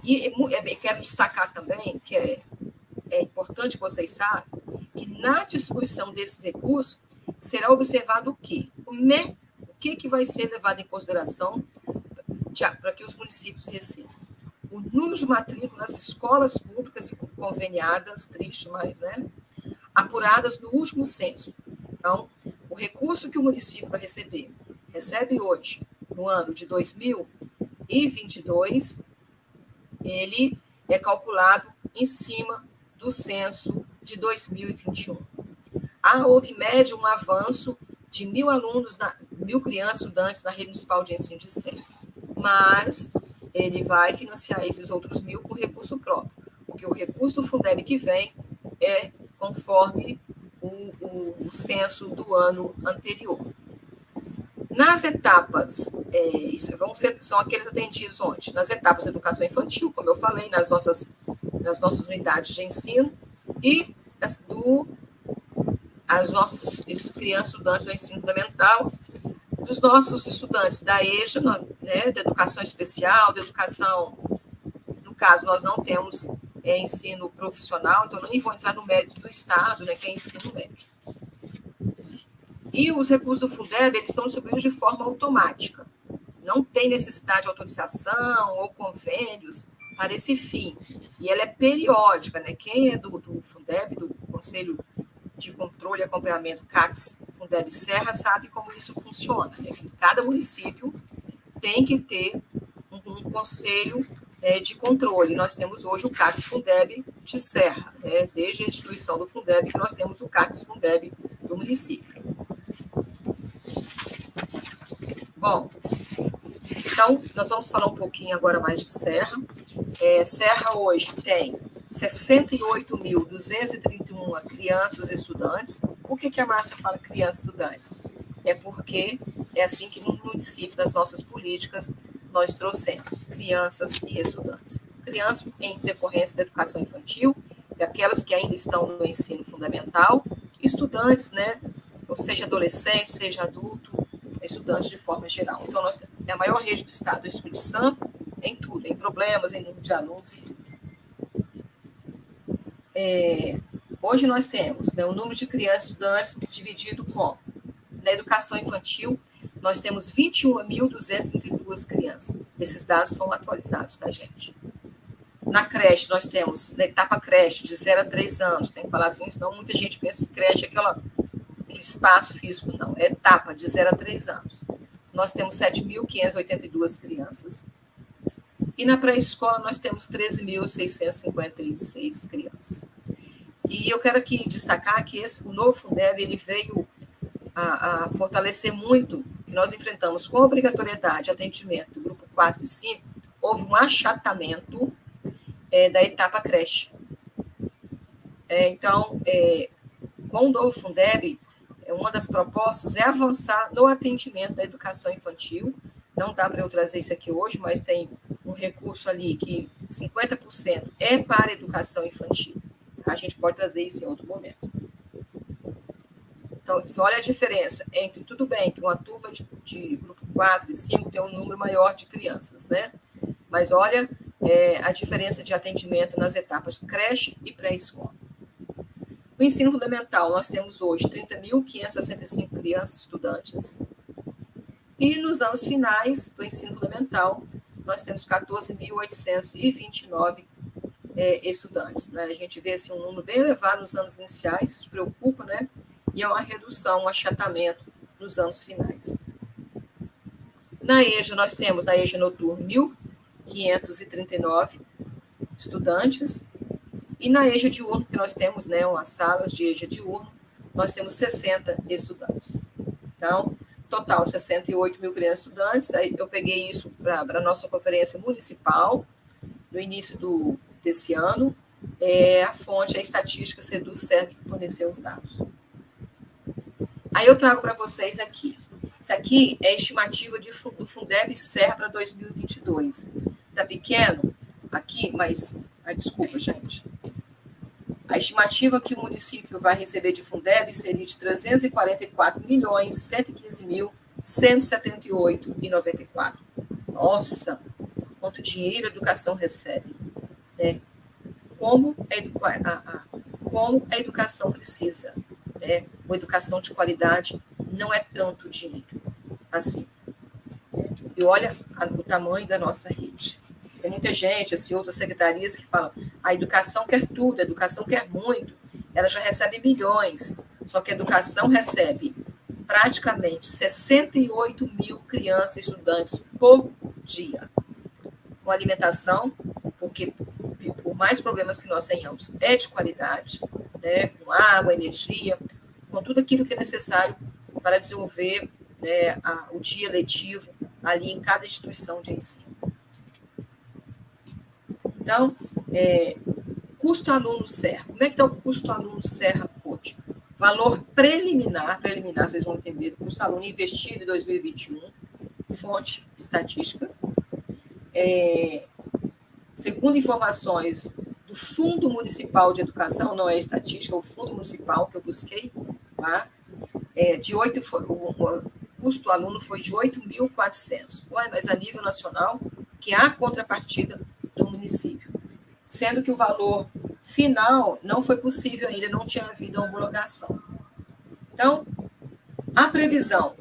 Speaker 1: E quero destacar também que é importante que vocês saibam que na distribuição desses recursos será observado o quê? O que vai ser levado em consideração para que os municípios recebam? O número de matrícula nas escolas públicas e conveniadas, triste, mas, né, apuradas no último censo. Então, o recurso que o município vai recebe hoje, no ano de 2022, ele é calculado em cima do censo de 2021. Houve, em média, um avanço de 1.000 alunos, 1.000 crianças estudantes na rede municipal de ensino de Serra. Mas ele vai financiar esses outros 1.000 com recurso próprio, porque o recurso do Fundeb que vem é conforme o censo do ano anterior. Nas etapas, são aqueles atendidos onde? Nas etapas de educação infantil, como eu falei, nas nossas unidades de ensino, e as nossas crianças estudantes do ensino fundamental, dos nossos estudantes da EJA, né, da educação especial, da educação, no caso, nós não temos ensino profissional, então nem vou entrar no mérito do Estado, né, que é ensino médio. E os recursos do Fundeb, eles são distribuídos de forma automática. Não tem necessidade de autorização ou convênios para esse fim. E ela é periódica, né? Quem é do Fundeb, do Conselho de Controle e Acompanhamento CACS Fundeb Serra, sabe como isso funciona, né? Que cada município tem que ter um conselho de controle. Nós temos hoje o CACS Fundeb de Serra, né? Desde a instituição do Fundeb que nós temos o CACS Fundeb do município. Bom, então, nós vamos falar um pouquinho agora mais de Serra. Serra hoje tem 68.231 crianças e estudantes. Por que a Márcia fala crianças e estudantes? É porque é assim que no município, das nossas políticas, nós trouxemos crianças e estudantes. Crianças em decorrência da educação infantil, aquelas que ainda estão no ensino fundamental, estudantes, né? Ou seja, adolescente, seja adulto, estudantes de forma geral. Então, nós temos a maior rede do Estado do Espírito Santo em tudo, em problemas, em número de alunos. Hoje nós temos, né, o número de crianças e estudantes dividido com, na educação infantil, nós temos 21.232 crianças. Esses dados são atualizados, tá, gente? Na creche, nós temos, na etapa creche, de 0 a 3 anos, tem que falar assim, senão muita gente pensa que creche é aquele espaço físico, não, é etapa de 0 a 3 anos. Nós temos 7.582 crianças. E na pré-escola nós temos 13.656 crianças. E eu quero aqui destacar que o novo Fundeb, ele veio a fortalecer muito, que nós enfrentamos com obrigatoriedade de atendimento do grupo 4 e 5, houve um achatamento da etapa creche. Então, com o novo Fundeb, uma das propostas é avançar no atendimento da educação infantil. Não dá para eu trazer isso aqui hoje, mas tem um recurso ali que 50% é para a educação infantil. A gente pode trazer isso em outro momento. Então, olha a diferença entre, tudo bem, que uma turma de grupo 4 e 5 tem um número maior de crianças, né? Mas olha a diferença de atendimento nas etapas de creche e pré-escola. No ensino fundamental, nós temos hoje 30.565 crianças estudantes. E nos anos finais do ensino fundamental, nós temos 14.829 estudantes. Né? A gente vê assim, um número bem elevado nos anos iniciais, isso preocupa, né? E é uma redução, um achatamento nos anos finais. Na EJA, nós temos, na EJA noturno, 1.539 estudantes. E na EJA diurno, que nós temos, né, umas salas de EJA diurno, nós temos 60 estudantes. Então, total de 68 mil crianças estudantes. Aí eu peguei isso para a nossa conferência municipal, no início desse ano. A fonte, a estatística Sedu-Serg, que forneceu os dados. Aí eu trago para vocês aqui. Isso aqui é a estimativa do Fundeb Serra para 2022. Está pequeno aqui, mas... desculpa, gente. A estimativa que o município vai receber de Fundeb seria de 344.178.178,94. Nossa, quanto dinheiro a educação recebe. Né? Como a educação precisa. Né? Uma educação de qualidade não é tanto dinheiro assim. E olha o tamanho da nossa rede. Tem muita gente, assim, outras secretarias que falam, a educação quer tudo, a educação quer muito, ela já recebe milhões, só que a educação recebe praticamente 68 mil crianças e estudantes por dia. Com alimentação, porque por mais problemas que nós tenhamos, é de qualidade, né, com água, energia, com tudo aquilo que é necessário para desenvolver, né, o dia letivo ali em cada instituição de ensino. Então, custo aluno Serra. Como é que está o custo aluno Serra hoje? Valor preliminar, vocês vão entender, do custo aluno investido em 2021, fonte estatística. Segundo informações do Fundo Municipal de Educação, não é estatística, é o Fundo Municipal que eu busquei, tá? O custo aluno foi de 8.400. Mas a nível nacional, que há contrapartida do município. Sendo que o valor final não foi possível ainda, não tinha havido a homologação. Então, a previsão,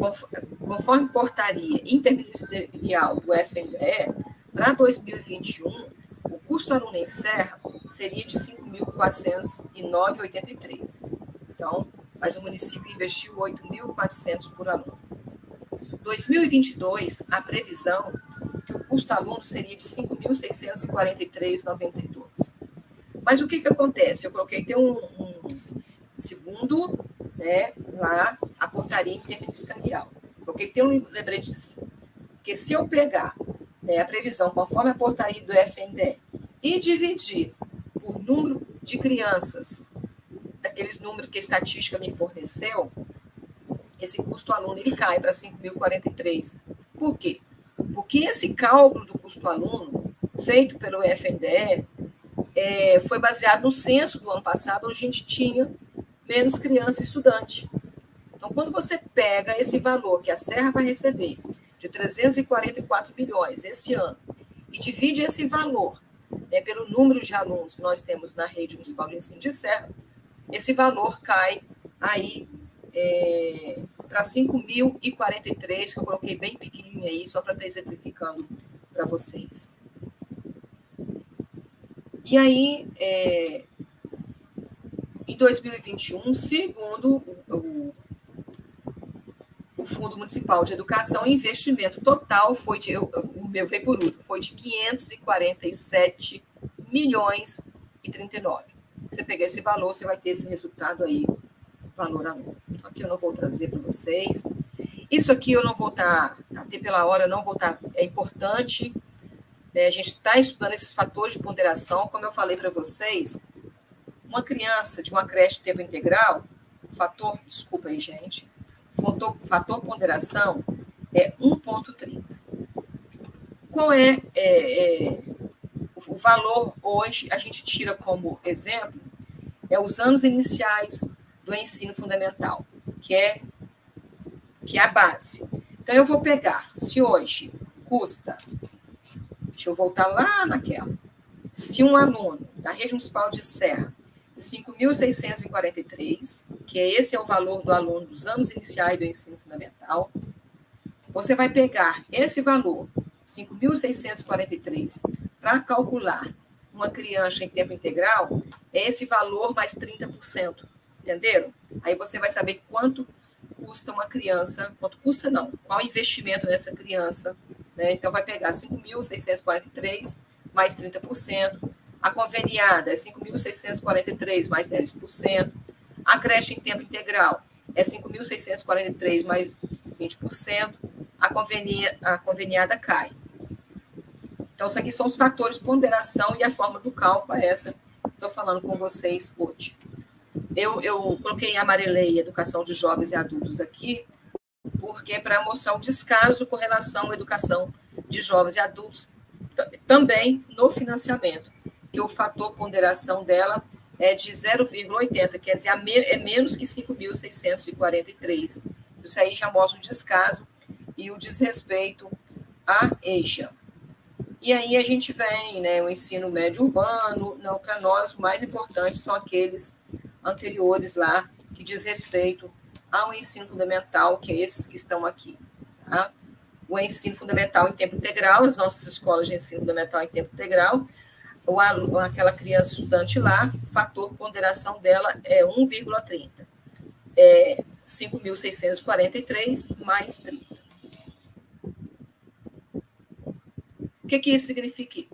Speaker 1: conforme portaria interministerial do FNDE, para 2021, o custo aluno em Serra seria de 5.409,83. Então, mas o município investiu 8.400 por aluno. 2022, a previsão que o custo aluno seria de 5.643,92. Mas o que acontece? Eu coloquei, tem um segundo, né, lá, a portaria interministerial. Coloquei, tem um lembretezinho. Porque se eu pegar, né, a previsão conforme a portaria do FNDE e dividir por número de crianças, daqueles números que a estatística me forneceu, esse custo aluno ele cai para 5.043. Por quê? Porque esse cálculo do custo aluno, feito pelo FNDE, foi baseado no censo do ano passado, onde a gente tinha menos criança e estudante. Então, quando você pega esse valor que a Serra vai receber, de 344 milhões esse ano, e divide esse valor pelo número de alunos que nós temos na rede municipal de ensino de Serra, esse valor cai aí para 5.043, que eu coloquei bem pequenininho aí, só para estar exemplificando para vocês. E aí, em 2021, segundo o Fundo Municipal de Educação, o investimento total foi o meu veio por último, foi de 547 milhões e 39. Você pegar esse valor, você vai ter esse resultado aí, valor anual, ok? que eu não vou trazer para vocês. Isso aqui eu não vou estar, até pela hora, eu não vou estar, é importante, né? A gente está estudando esses fatores de ponderação, como eu falei para vocês, uma criança de uma creche de tempo integral, desculpa aí, gente, fator ponderação é 1,30. Qual o valor hoje? A gente tira como exemplo os anos iniciais do ensino fundamental, que é a base. Então, eu vou pegar, se hoje custa, deixa eu voltar lá naquela, se um aluno da Rede Municipal de Serra, 5.643, que esse é o valor do aluno dos anos iniciais do ensino fundamental, você vai pegar esse valor, 5.643, para calcular uma criança em tempo integral, é esse valor mais 30%, entenderam? Aí você vai saber quanto custa uma criança, qual o investimento nessa criança, né? Então, vai pegar 5.643 mais 30%, a conveniada é 5.643 mais 10%, a creche em tempo integral é 5.643 mais 20%, a conveniada cai. Então, isso aqui são os fatores de ponderação e a forma do cálculo é essa que estou falando com vocês hoje. Eu coloquei amarelei educação de jovens e adultos aqui, porque para mostrar o descaso com relação à educação de jovens e adultos, também no financiamento, que o fator ponderação dela é de 0,80, quer dizer, é menos que 5.643. Isso aí já mostra o descaso e o desrespeito à EJA. E aí a gente vem, né, o ensino médio urbano, não, para nós o mais importante são aqueles anteriores lá, que diz respeito ao ensino fundamental, que é esses que estão aqui. Tá? O ensino fundamental em tempo integral, as nossas escolas de ensino fundamental em tempo integral, aquela criança estudante lá, fator ponderação dela é 1,30. 5.643 mais 30. O que isso significa?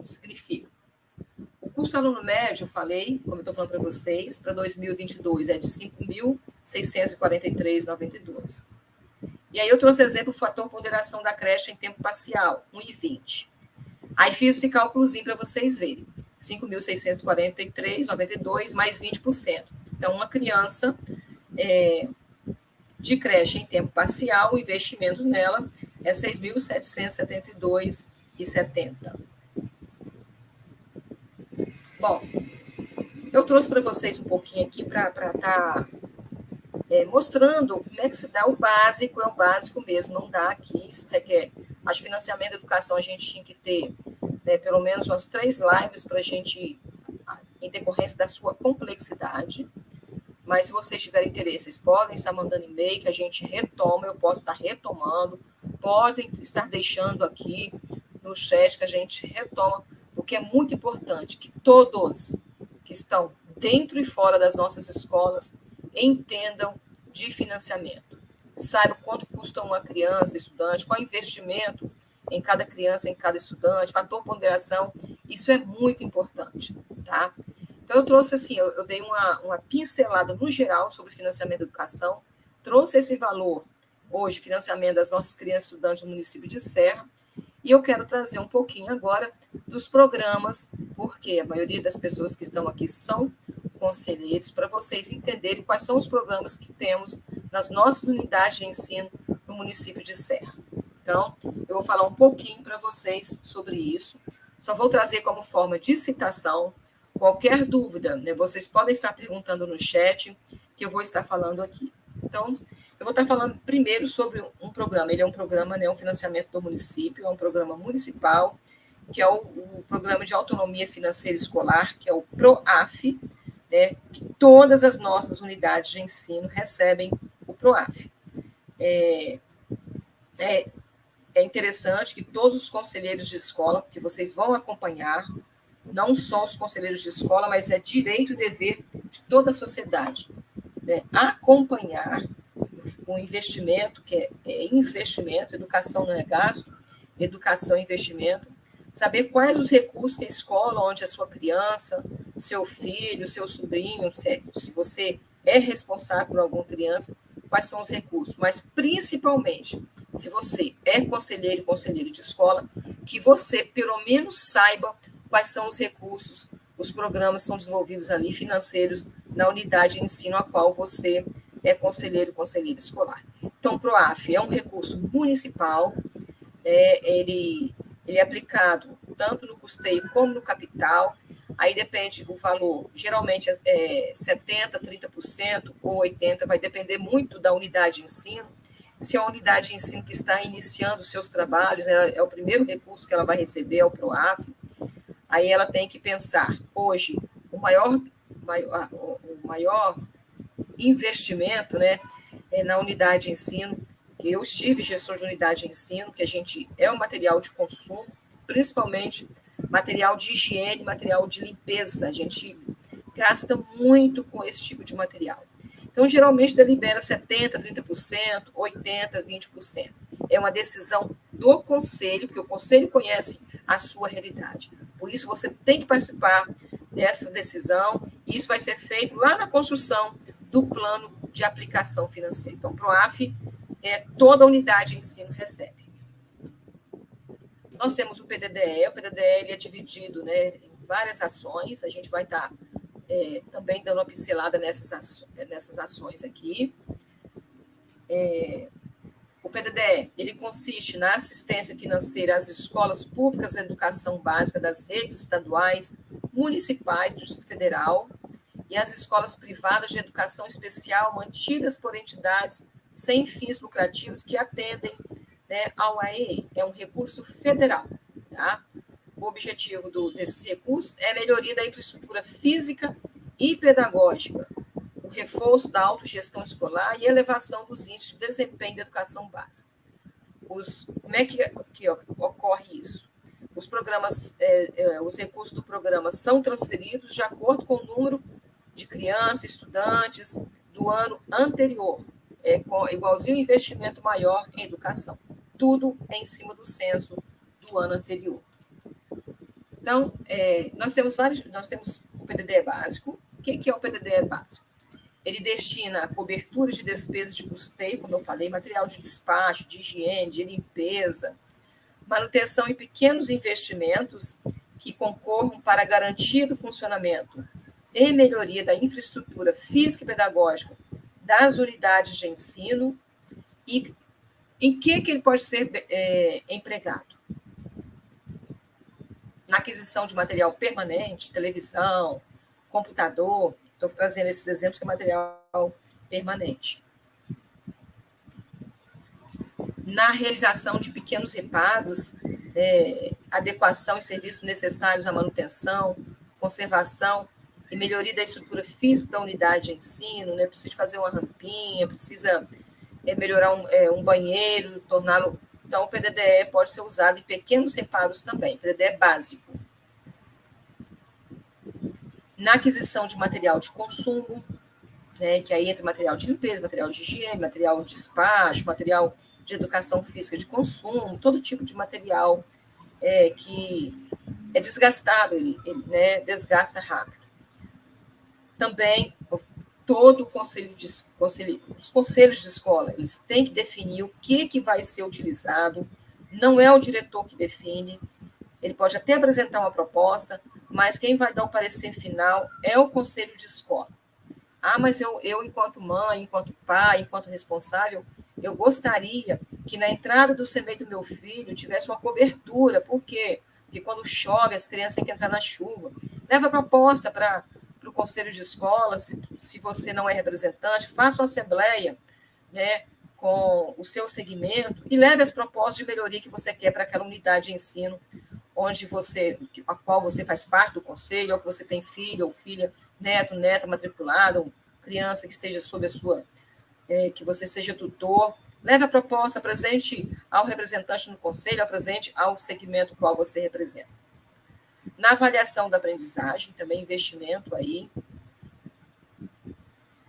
Speaker 1: O custo aluno médio, eu falei, como eu estou falando para vocês, para 2022 é de 5.643,92. E aí eu trouxe exemplo, o fator ponderação da creche em tempo parcial, 1,20. Aí fiz esse cálculozinho para vocês verem. 5.643,92 mais 20%. Então, uma criança de creche em tempo parcial, o investimento nela é 6.772,70. Bom, eu trouxe para vocês um pouquinho aqui para estar mostrando como é que se dá o básico, é o básico mesmo, não dá aqui, isso requer, acho que financiamento da educação a gente tinha que ter, né, pelo menos umas 3 lives para a gente, em decorrência da sua complexidade, mas se vocês tiverem interesse, vocês podem estar mandando e-mail que a gente retoma, eu posso estar retomando, podem estar deixando aqui no chat que a gente retoma, porque é muito importante que todos que estão dentro e fora das nossas escolas entendam de financiamento. Saibam quanto custa uma criança, estudante, qual é o investimento em cada criança, em cada estudante, fator ponderação, isso é muito importante, tá? Então, eu trouxe assim, eu dei uma pincelada no geral sobre financiamento da educação, trouxe esse valor, hoje, financiamento das nossas crianças estudantes do município de Serra, e eu quero trazer um pouquinho agora dos programas, porque a maioria das pessoas que estão aqui são conselheiros, para vocês entenderem quais são os programas que temos nas nossas unidades de ensino no município de Serra. Então, eu vou falar um pouquinho para vocês sobre isso, só vou trazer como forma de citação. Qualquer dúvida, né, vocês podem estar perguntando no chat, que eu vou estar falando aqui. Então, eu vou estar falando primeiro sobre um programa. Ele é um programa, né, um financiamento do município, é um programa municipal, que é o Programa de Autonomia Financeira Escolar, que é o PROAF, né, que todas as nossas unidades de ensino recebem o PROAF. É interessante que todos os conselheiros de escola, que vocês vão acompanhar, não só os conselheiros de escola, mas é direito e dever de toda a sociedade, né, acompanhar o investimento, que é investimento, educação não é gasto, educação é investimento, saber quais os recursos que a escola, onde a sua criança, seu filho, seu sobrinho, se você é responsável por alguma criança, quais são os recursos, mas principalmente, se você é conselheiro e conselheiro de escola, que você pelo menos saiba quais são os recursos, os programas são desenvolvidos ali, financeiros, na unidade de ensino a qual você é conselheiro e conselheira escolar. Então, o PROAF é um recurso municipal, ele é aplicado tanto no custeio como no capital, aí depende do valor, geralmente é 70%, 30% ou 80%, vai depender muito da unidade de ensino. Se é uma unidade de ensino que está iniciando os seus trabalhos, é o primeiro recurso que ela vai receber, é o PROAF, aí ela tem que pensar, hoje, o maior investimento, né, na unidade de ensino. Eu estive gestor de unidade de ensino, que a gente é um material de consumo, principalmente material de higiene, material de limpeza. A gente gasta muito com esse tipo de material. Então, geralmente, delibera 70%, 30%, 80%, 20%. É uma decisão do conselho, porque o conselho conhece a sua realidade. Por isso, você tem que participar dessa decisão, e isso vai ser feito lá na construção do plano de aplicação financeira. Então, o PROAF, toda a unidade de ensino recebe. Nós temos o PDDE ele é dividido, né, em várias ações, a gente vai estar também dando uma pincelada nessas ações aqui. O PDDE, ele consiste na assistência financeira às escolas públicas de educação básica das redes estaduais, municipais, do Distrito Federal, e as escolas privadas de educação especial mantidas por entidades sem fins lucrativos que atendem, né, ao AEE. É um recurso federal. Tá? O objetivo desses recursos é a melhoria da infraestrutura física e pedagógica, o reforço da autogestão escolar e elevação dos índices de desempenho da educação básica. Como é que ocorre isso? Os recursos do programa são transferidos de acordo com o número de crianças, estudantes do ano anterior, igualzinho investimento maior em educação. Tudo em cima do censo do ano anterior. Então, nós temos o PDDE básico. O que é o PDDE básico? Ele destina a cobertura de despesas de custeio, como eu falei, material de despacho, de higiene, de limpeza, manutenção e pequenos investimentos que concorram para a garantia do funcionamento e melhoria da infraestrutura física e pedagógica das unidades de ensino. E em que ele pode ser empregado? Na aquisição de material permanente, televisão, computador. Estou trazendo esses exemplos que é material permanente. Na realização de pequenos reparos, adequação e serviços necessários à manutenção, conservação e melhoria da estrutura física da unidade de ensino, né? Precisa fazer uma rampinha, precisa melhorar um banheiro, torná-lo... Então, o PDDE pode ser usado em pequenos reparos também, PDDE básico. Na aquisição de material de consumo, né, que aí entra material de limpeza, material de higiene, material de despacho, material de educação física de consumo, todo tipo de material que é desgastado, ele né, desgasta rápido. Também, todo os conselhos de escola, eles têm que definir o que vai ser utilizado, não é o diretor que define, ele pode até apresentar uma proposta, mas quem vai dar o parecer final é o conselho de escola. Mas eu, enquanto mãe, enquanto pai, enquanto responsável, eu gostaria que na entrada do CMEI do meu filho tivesse uma cobertura. Por quê? Porque quando chove, as crianças têm que entrar na chuva. Leva a proposta para o conselho de escola, se você não é representante, faça uma assembleia, né, com o seu segmento e leve as propostas de melhoria que você quer para aquela unidade de ensino a qual você faz parte do conselho, ou que você tem filho ou filha, neto, neta matriculado, criança que esteja sob a sua, que você seja tutor. Leve a proposta, apresente ao representante no conselho, apresente ao segmento qual você representa. Na avaliação da aprendizagem, também investimento aí.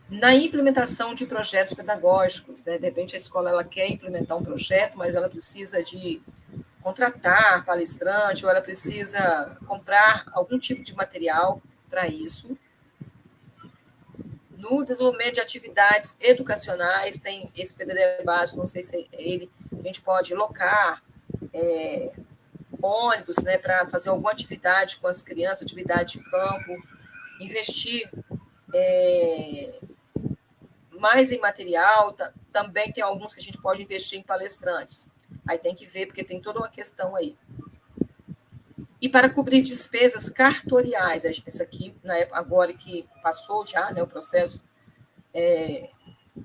Speaker 1: Na implementação de projetos pedagógicos, né? De repente a escola ela quer implementar um projeto, mas ela precisa de contratar palestrante, ou ela precisa comprar algum tipo de material para isso. No desenvolvimento de atividades educacionais, tem esse PDD básico, não sei se a gente pode locar ônibus, né, para fazer alguma atividade com as crianças, atividade de campo, investir mais em material, também tem alguns que a gente pode investir em palestrantes. Aí tem que ver, porque tem toda uma questão aí. E para cobrir despesas cartoriais, isso aqui, na época, agora que passou já, né, o processo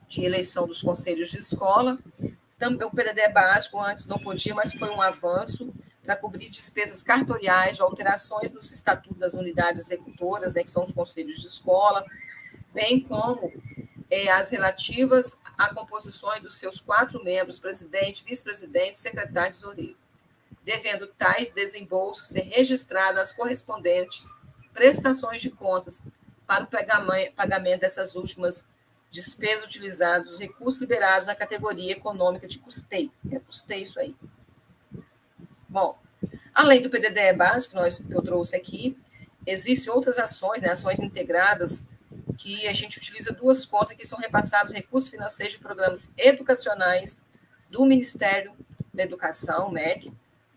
Speaker 1: de eleição dos conselhos de escola, também o PDD básico antes não podia, mas foi um avanço para cobrir despesas cartoriais de alterações nos estatutos das unidades executoras, né, que são os conselhos de escola, bem como as relativas a composições dos seus 4 membros, presidente, vice-presidente, secretário e tesoureiro, devendo tais desembolsos ser registrados as correspondentes prestações de contas para o pagamento dessas últimas despesas utilizadas, os recursos liberados na categoria econômica de custeio. É custeio isso aí. Bom, além do PDD básico que eu trouxe aqui, existem outras ações, né, ações integradas, que a gente utiliza 2 contas que são repassados recursos financeiros de programas educacionais do Ministério da Educação, MEC,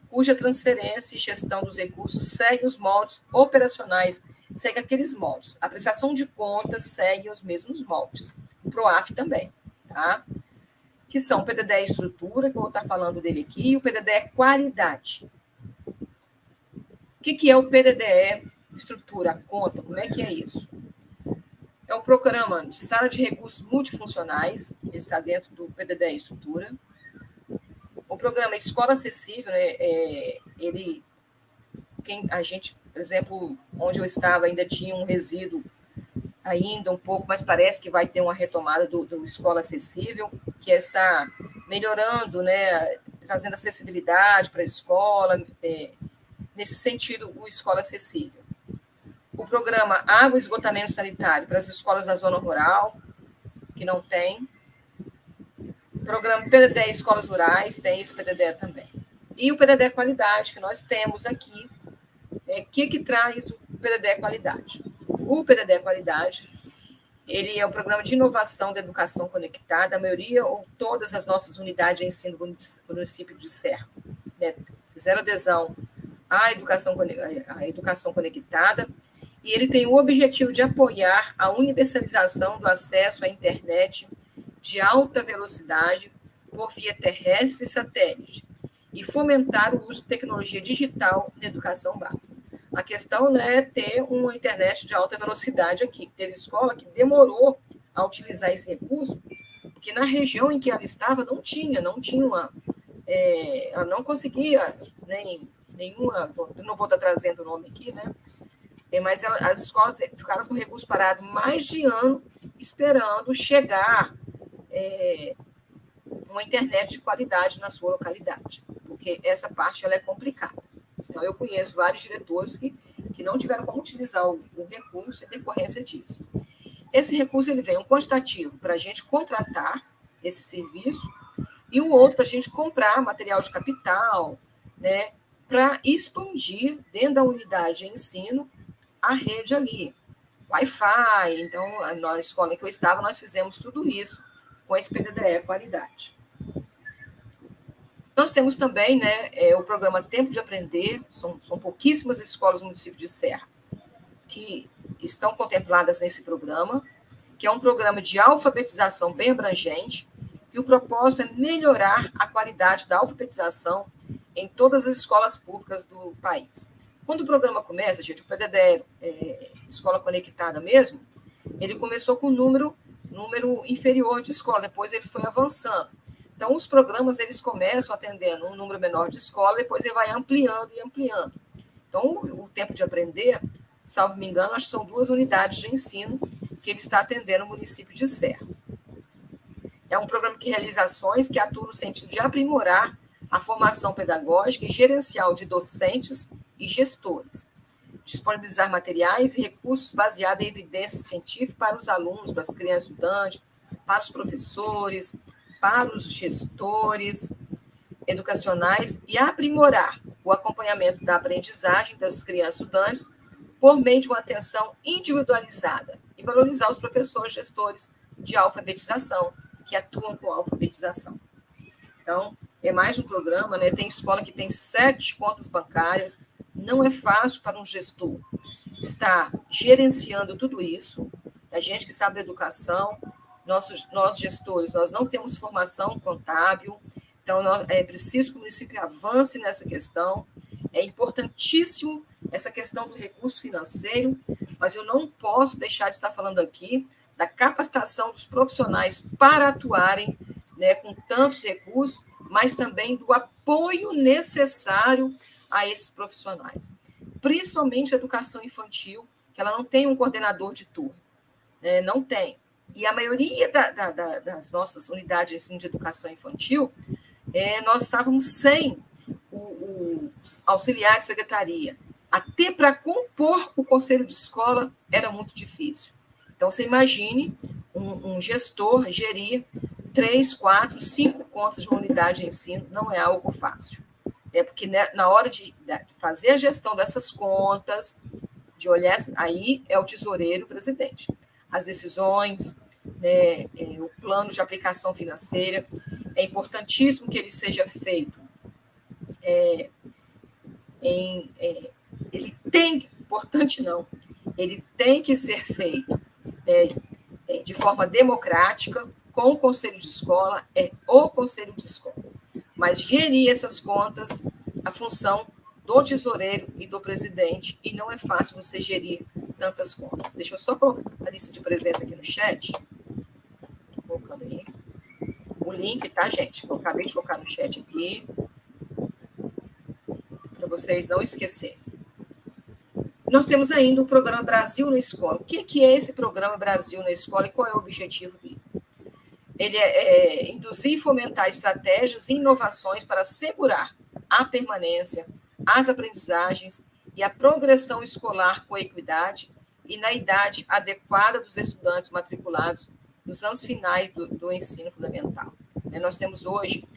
Speaker 1: cuja transferência e gestão dos recursos segue os moldes operacionais, segue aqueles moldes. A prestação de contas segue os mesmos moldes. O PROAF também, tá? Que são o PDD estrutura, que eu vou estar falando dele aqui, e o PDD qualidade. O que é o PDD estrutura, a conta? Como é que é isso? É um programa de sala de recursos multifuncionais, ele está dentro do PDD estrutura. O programa Escola Acessível, né, a gente, por exemplo, onde eu estava, ainda tinha um resíduo ainda um pouco, mas parece que vai ter uma retomada do Escola Acessível, que está melhorando, né, trazendo acessibilidade para a escola, nesse sentido, o Escola Acessível. O programa Água e Esgotamento Sanitário para as escolas da zona rural, que não tem. O programa PDD Escolas Rurais, tem esse PDD também. E o PDD Qualidade, que nós temos aqui. O que traz o PDD Qualidade? O PDD Qualidade, ele é o programa de inovação da educação conectada, a maioria ou todas as nossas unidades de ensino do município de Serra, né, fizeram adesão à educação conectada, e ele tem o objetivo de apoiar a universalização do acesso à internet de alta velocidade por via terrestre e satélite, e fomentar o uso de tecnologia digital na educação básica. A questão não é ter uma internet de alta velocidade aqui. Teve escola que demorou a utilizar esse recurso, porque na região em que ela estava não tinha ela não conseguia nenhuma, não vou estar trazendo o nome aqui, né? Mas as escolas ficaram com o recurso parado mais de ano, esperando chegar uma internet de qualidade na sua localidade, porque essa parte ela é complicada. Então, eu conheço vários diretores que não tiveram como utilizar o recurso em decorrência disso. Esse recurso ele vem um quantitativo para a gente contratar esse serviço e o outro para a gente comprar material de capital, né, para expandir dentro da unidade de ensino a rede ali, Wi-Fi. Então, na escola em que eu estava, nós fizemos tudo isso com esse PDDE Qualidade. Nós temos também, né, o programa Tempo de Aprender, são pouquíssimas escolas no município de Serra que estão contempladas nesse programa, que é um programa de alfabetização bem abrangente, que o propósito é melhorar a qualidade da alfabetização em todas as escolas públicas do país. Quando o programa começa, gente, o PDD Escola Conectada mesmo, ele começou com um número inferior de escola, depois ele foi avançando. Então, os programas, eles começam atendendo um número menor de escola, depois ele vai ampliando e ampliando. Então, o Tempo de Aprender, salvo me engano, acho que são 2 unidades de ensino que ele está atendendo no município de Serra. É um programa que realiza ações que atuam no sentido de aprimorar a formação pedagógica e gerencial de docentes e gestores, disponibilizar materiais e recursos baseados em evidências científicas para os alunos, para as crianças estudantes, para os professores, para os gestores educacionais e aprimorar o acompanhamento da aprendizagem das crianças estudantes por meio de uma atenção individualizada e valorizar os professores gestores de alfabetização, que atuam com alfabetização. Então, é mais um programa, né? Tem escola que tem 7 contas bancárias, não é fácil para um gestor estar gerenciando tudo isso. A gente que sabe da educação, nós gestores, nós não temos formação contábil, então é preciso que o município avance nessa questão. É importantíssimo essa questão do recurso financeiro, mas eu não posso deixar de estar falando aqui da capacitação dos profissionais para atuarem, né, com tantos recursos, mas também do apoio necessário a esses profissionais. Principalmente a educação infantil, que ela não tem um coordenador de turma, né, não tem. E a maioria das nossas unidades de educação infantil, nós estávamos sem os auxiliares de secretaria. Até para compor o conselho de escola era muito difícil. Então, você imagine um gestor gerir 3, 4, 5 contas de uma unidade de ensino, não é algo fácil. Porque na hora de fazer a gestão dessas contas, de olhar, aí é o tesoureiro o presidente. As decisões, né, o plano de aplicação financeira, é importantíssimo que ele seja feito. Ele tem que ser feito de forma democrática, com o conselho de escola, o conselho de escola. Mas gerir essas contas, a função do tesoureiro e do presidente, e não é fácil você gerir tantas contas. Deixa eu só colocar a lista de presença aqui no chat. Estou colocando aí o link, tá, gente? Eu acabei de colocar no chat aqui, para vocês não esquecerem. Nós temos ainda o programa Brasil na Escola. O que é esse programa Brasil na Escola e qual é o objetivo dele? Ele é induzir e fomentar estratégias e inovações para assegurar a permanência, as aprendizagens e a progressão escolar com equidade e na idade adequada dos estudantes matriculados nos anos finais do ensino fundamental. Nós temos hoje,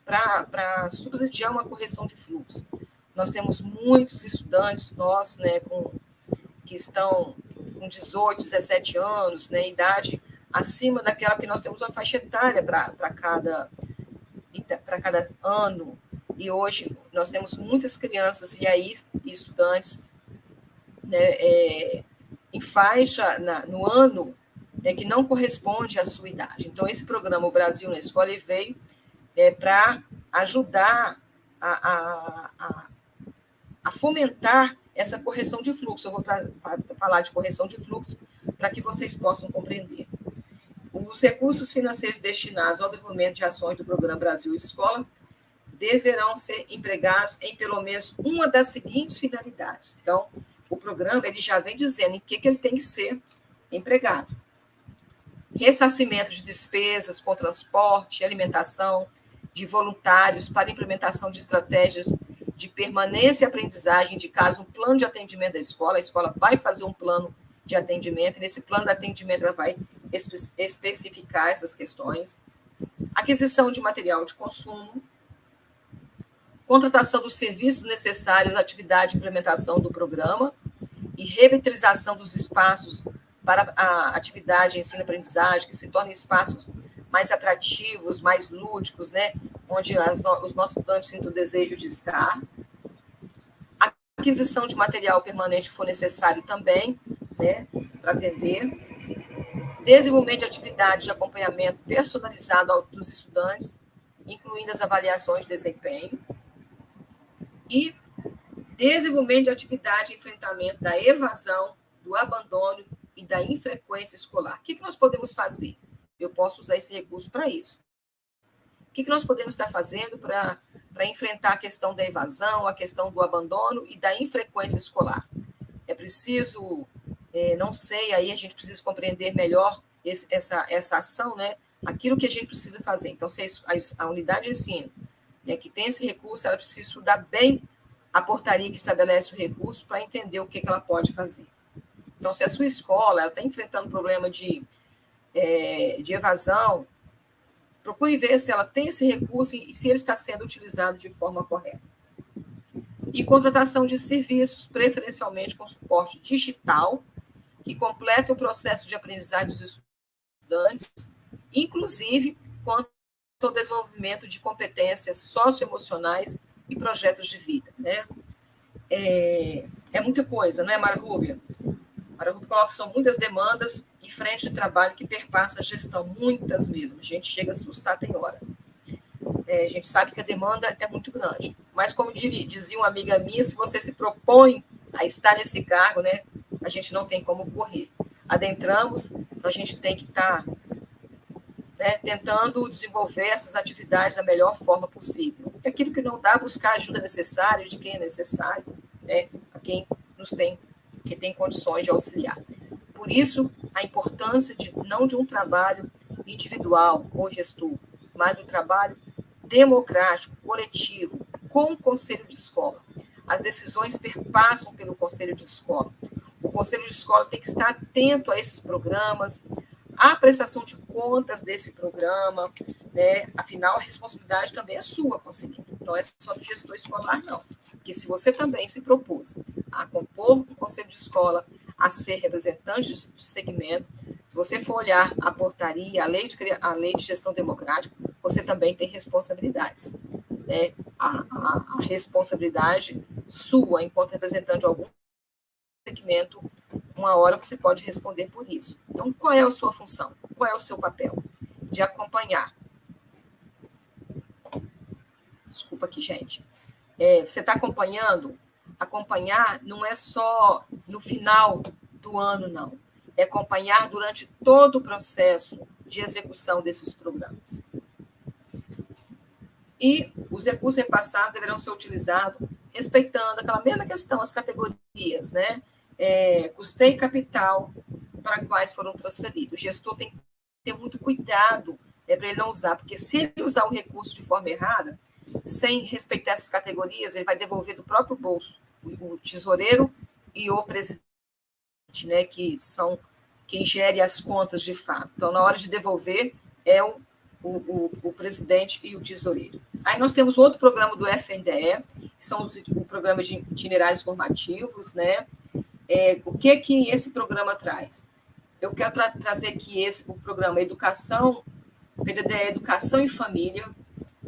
Speaker 1: para subsidiar uma correção de fluxo, nós temos muitos estudantes nossos, né, que estão com 18, 17 anos, né, idade acima daquela que nós temos a faixa etária para cada ano. E hoje nós temos muitas crianças e aí estudantes, né, em faixa no ano, né, que não corresponde à sua idade. Então, esse programa, o Brasil na Escola, ele veio para ajudar a fomentar essa correção de fluxo. Eu vou falar de correção de fluxo para que vocês possam compreender. Os recursos financeiros destinados ao desenvolvimento de ações do Programa Brasil Escola deverão ser empregados em pelo menos uma das seguintes finalidades. Então, o programa ele já vem dizendo em que ele tem que ser empregado. Ressarcimento de despesas com transporte, alimentação de voluntários para implementação de estratégias de permanência e aprendizagem, de caso um plano de atendimento da escola. A escola vai fazer um plano de atendimento, e nesse plano de atendimento ela vai especificar essas questões. Aquisição de material de consumo, contratação dos serviços necessários à atividade de implementação do programa e revitalização dos espaços para a atividade de ensino-aprendizagem, que se tornem espaços mais atrativos, mais lúdicos, né? Onde os nossos estudantes sentem o desejo de estar. Aquisição de material permanente que for necessário também, né, para atender. Desenvolvimento de atividades de acompanhamento personalizado dos estudantes, incluindo as avaliações de desempenho. E desenvolvimento de atividade de enfrentamento da evasão, do abandono e da infrequência escolar. O que nós podemos fazer? Eu posso usar esse recurso para isso. O que nós podemos estar fazendo para enfrentar a questão da evasão, a questão do abandono e da infrequência escolar? É preciso, não sei, aí a gente precisa compreender melhor essa ação, né? Aquilo que a gente precisa fazer. Então, se a unidade de ensino, né, que tem esse recurso, ela precisa estudar bem a portaria que estabelece o recurso para entender o que ela pode fazer. Então, se a sua escola está enfrentando problema de evasão, procure ver se ela tem esse recurso e se ele está sendo utilizado de forma correta. E contratação de serviços, preferencialmente com suporte digital que completa o processo de aprendizagem dos estudantes, inclusive quanto ao desenvolvimento de competências socioemocionais e projetos de vida, né? É muita coisa, não é, Mara Rúbia? Mara Rúbia coloca que são muitas demandas e frente de trabalho que perpassa a gestão, muitas mesmo. A gente chega a assustar, tem hora. A gente sabe que a demanda é muito grande. Mas, como dizia uma amiga minha, se você se propõe a estar nesse cargo, né, a gente não tem como correr. Adentramos, então a gente tem que estar, né, tentando desenvolver essas atividades da melhor forma possível. E aquilo que não dá, buscar a ajuda necessária de quem é necessário, né, a quem que tem condições de auxiliar. Por isso, a importância não de um trabalho individual ou gestor, mas do trabalho democrático, coletivo, com o conselho de escola. As decisões perpassam pelo conselho de escola. O conselho de escola tem que estar atento a esses programas, à prestação de contas desse programa, né? Afinal, a responsabilidade também é sua, conselheiro. Não é só do gestor escolar, não. Porque se você também se propôs a compor um conselho de escola, a ser representante de segmento, se você for olhar a portaria, a lei de gestão democrática, você também tem responsabilidades, né? A responsabilidade sua, enquanto representante de algum segmento, uma hora você pode responder por isso. Então, qual é a sua função? Qual é o seu papel? De acompanhar. Desculpa aqui, gente. Você está acompanhando? Acompanhar não é só no final do ano, não. É acompanhar durante todo o processo de execução desses programas. E os recursos repassados deverão ser utilizados respeitando aquela mesma questão, as categorias, né? Custeio e capital para quais foram transferidos. O gestor tem que ter muito cuidado, para ele não usar, porque se ele usar o recurso de forma errada, sem respeitar essas categorias, ele vai devolver do próprio bolso o tesoureiro e o presidente, né, que são quem gere as contas de fato. Então, na hora de devolver, é o presidente e o tesoureiro. Aí nós temos outro programa do FNDE, que são o programa de itinerários formativos, né? O que esse programa traz? Eu quero trazer aqui o programa Educação, PDDE Educação e Família.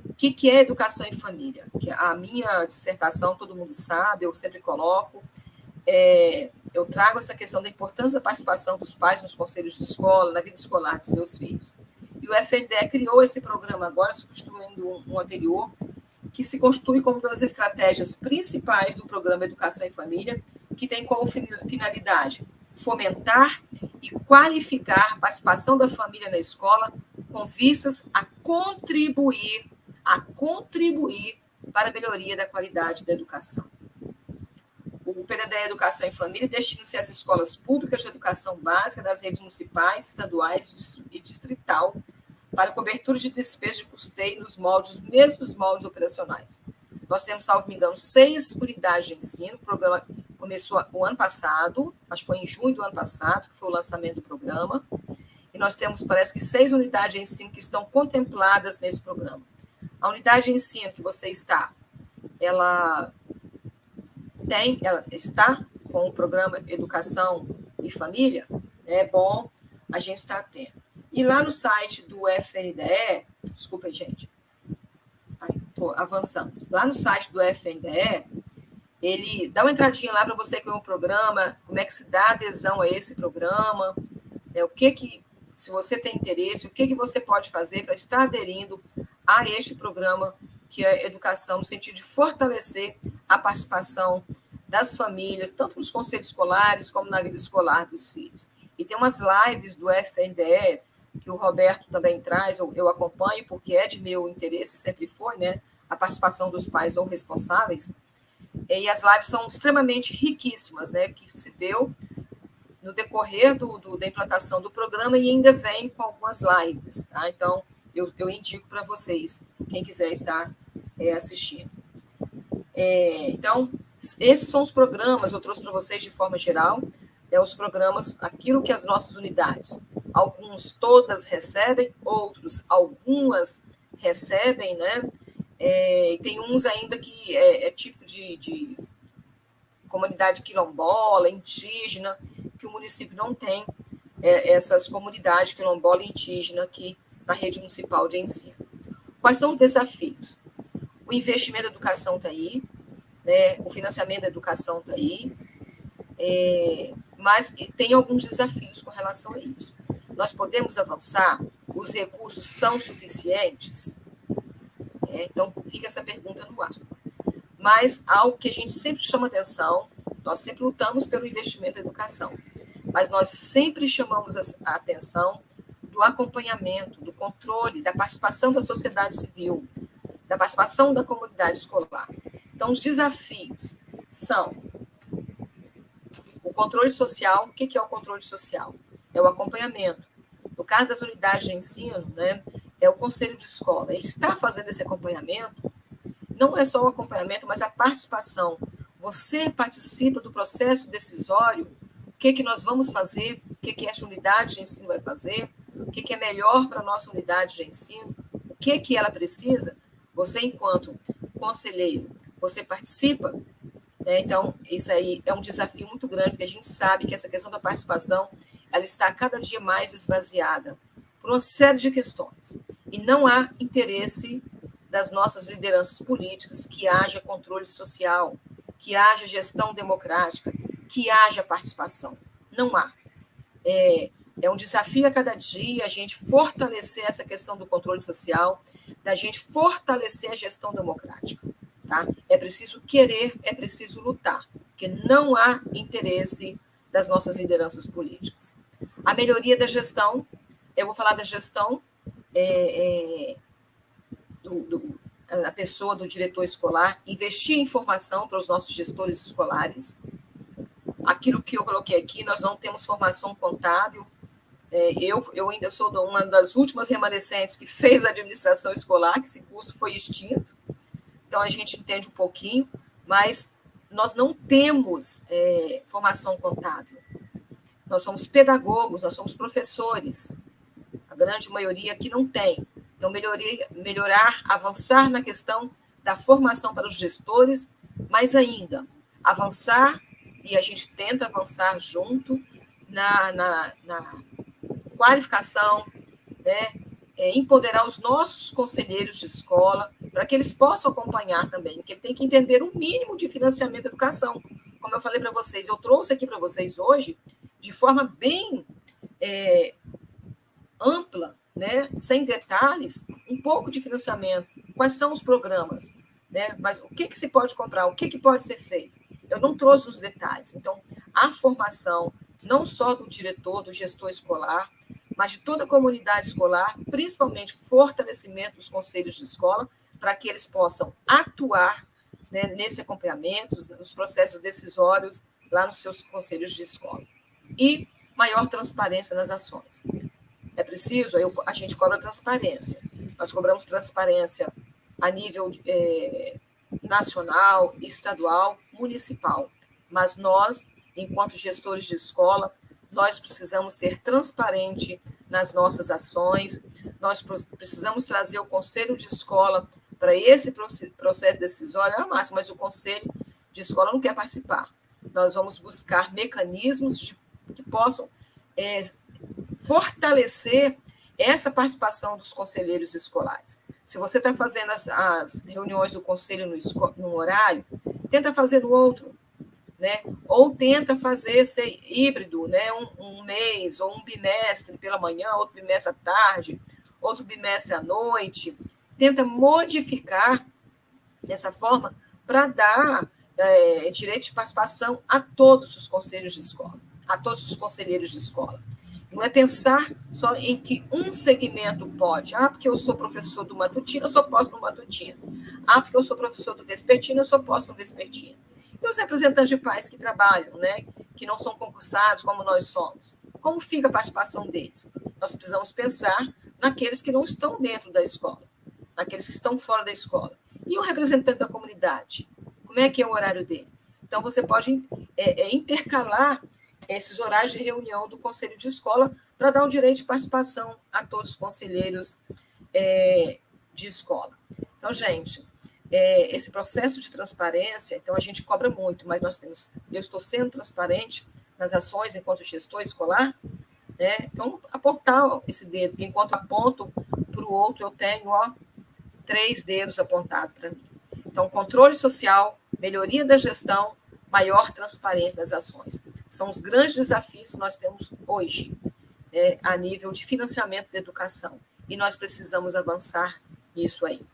Speaker 1: O que é educação e família? Que a minha dissertação, todo mundo sabe, eu sempre coloco, eu trago essa questão da importância da participação dos pais nos conselhos de escola, na vida escolar de seus filhos. E o FNDE criou esse programa agora, substituindo um anterior, que se constitui como uma das estratégias principais do programa Educação e Família, que tem como finalidade fomentar e qualificar a participação da família na escola com vistas a contribuir para a melhoria da qualidade da educação. O PDDE Educação e Família destina-se às escolas públicas de educação básica das redes municipais, estaduais e distrital para cobertura de despesas de custeio nos mesmos moldes operacionais. Nós temos, salvo me engano, 6 unidades de ensino. O programa começou o ano passado, acho que foi em junho do ano passado, que foi o lançamento do programa. E nós temos, parece que, 6 unidades de ensino que estão contempladas nesse programa. A unidade de ensino que você está, ela está com o programa Educação e Família, é bom a gente estar atento. E lá no site do FNDE, desculpa, gente, estou avançando. Lá no site do FNDE, ele dá uma entradinha lá para você que é um programa, como é que se dá adesão a esse programa, se você tem interesse, o que você pode fazer para estar aderindo a este programa, que é educação, no sentido de fortalecer a participação das famílias, tanto nos conselhos escolares como na vida escolar dos filhos. E tem umas lives do FNDE, que o Roberto também traz, eu acompanho, porque é de meu interesse, sempre foi, né, a participação dos pais ou responsáveis, e as lives são extremamente riquíssimas, né, que se deu no decorrer da implantação do programa e ainda vem com algumas lives, tá? Então, eu indico para vocês, quem quiser estar assistindo. Então, esses são os programas, eu trouxe para vocês de forma geral, os programas, aquilo que as nossas unidades, alguns todas recebem, outros algumas recebem, né? E tem uns ainda que é tipo de comunidade quilombola, indígena, que o município não tem essas comunidades quilombola e indígena aqui na rede municipal de ensino. Quais são os desafios? O investimento da educação está aí, né? O financiamento da educação está aí, mas tem alguns desafios com relação a isso. Nós podemos avançar? Os recursos são suficientes? Então, fica essa pergunta no ar. Mas algo que a gente sempre chama atenção, nós sempre lutamos pelo investimento na educação, mas nós sempre chamamos a atenção do acompanhamento, do controle, da participação da sociedade civil, da participação da comunidade escolar. Então, os desafios são o controle social. O que é o controle social? É o acompanhamento. No caso das unidades de ensino, né, é o conselho de escola. Ele está fazendo esse acompanhamento, não é só o acompanhamento, mas a participação. Você participa do processo decisório, o que nós vamos fazer, o que essa unidade de ensino vai fazer, o que é melhor para a nossa unidade de ensino, o que ela precisa. Você, enquanto conselheiro, você participa, né? Então, isso aí é um desafio muito grande, porque a gente sabe que essa questão da participação ela está cada dia mais esvaziada por uma série de questões. E não há interesse das nossas lideranças políticas que haja controle social, que haja gestão democrática, que haja participação. Não há. É um desafio a cada dia a gente fortalecer essa questão do controle social, da gente fortalecer a gestão democrática. Tá? É preciso querer, é preciso lutar, porque não há interesse das nossas lideranças políticas. A melhoria da gestão, eu vou falar da gestão a pessoa do diretor escolar, investir em formação para os nossos gestores escolares. Aquilo que eu coloquei aqui, nós não temos formação contábil. Eu ainda sou uma das últimas remanescentes que fez administração escolar, que esse curso foi extinto. Então, a gente entende um pouquinho, mas nós não temos formação contábil. Nós somos pedagogos, nós somos professores. A grande maioria aqui não tem. Então, melhorar, avançar na questão da formação para os gestores, mas ainda avançar, e a gente tenta avançar junto na qualificação, né? Empoderar os nossos conselheiros de escola, para que eles possam acompanhar também, que ele tem que entender o mínimo de financiamento da educação. Como eu falei para vocês, eu trouxe aqui para vocês hoje, de forma bem ampla, né, sem detalhes, um pouco de financiamento, quais são os programas, né, mas o que se pode comprar, o que pode ser feito. Eu não trouxe os detalhes. Então, a formação, não só do diretor, do gestor escolar, mas de toda a comunidade escolar, principalmente fortalecimento dos conselhos de escola, para que eles possam atuar, né, nesse acompanhamento, nos processos decisórios, lá nos seus conselhos de escola. E maior transparência nas ações. É preciso, a gente cobra transparência. Nós cobramos transparência a nível nacional, estadual, municipal. Mas nós, enquanto gestores de escola, nós precisamos ser transparentes nas nossas ações, nós precisamos trazer o conselho de escola para esse processo decisório. Márcia, mas o conselho de escola não quer participar. Nós vamos buscar mecanismos que possam fortalecer essa participação dos conselheiros escolares. Se você está fazendo as reuniões do conselho num horário, tenta fazer no outro, né? Ou tenta fazer ser híbrido, né? Um mês ou um bimestre pela manhã, outro bimestre à tarde, outro bimestre à noite. Tenta modificar dessa forma para dar direito de participação a todos os conselhos de escola, a todos os conselheiros de escola. Não é pensar só em que um segmento pode. Porque eu sou professor do matutino, eu só posso no matutino. Porque eu sou professor do vespertino, eu só posso no vespertino. E os representantes de pais que trabalham, né, que não são concursados como nós somos, como fica a participação deles? Nós precisamos pensar naqueles que não estão dentro da escola, naqueles que estão fora da escola. E o representante da comunidade? Como é que é o horário dele? Então, você pode intercalar esses horários de reunião do conselho de escola para dar um direito de participação a todos os conselheiros de escola. Então, gente, esse processo de transparência, então a gente cobra muito, mas eu estou sendo transparente nas ações enquanto gestor escolar, né? Então, apontar esse dedo, enquanto aponto para o outro, eu tenho 3 dedos apontados para mim. Então, controle social, melhoria da gestão, maior transparência das ações. São os grandes desafios que nós temos hoje, a nível de financiamento da educação. E nós precisamos avançar nisso aí.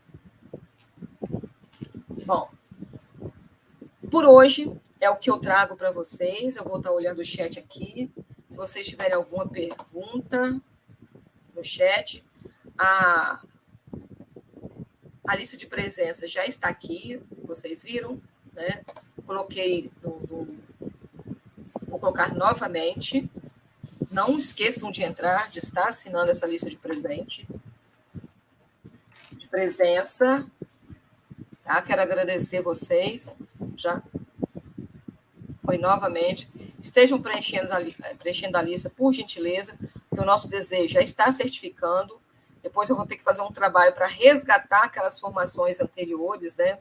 Speaker 1: Bom, por hoje é o que eu trago para vocês. Eu vou estar olhando o chat aqui. Se vocês tiverem alguma pergunta no chat, a lista de presença já está aqui, vocês viram, né? Coloquei vou colocar novamente. Não esqueçam de entrar, de estar assinando essa lista de presença. Tá? Quero agradecer vocês. Já foi novamente. Estejam preenchendo a lista, por gentileza, que o nosso desejo já está certificando. Depois eu vou ter que fazer um trabalho para resgatar aquelas formações anteriores, né?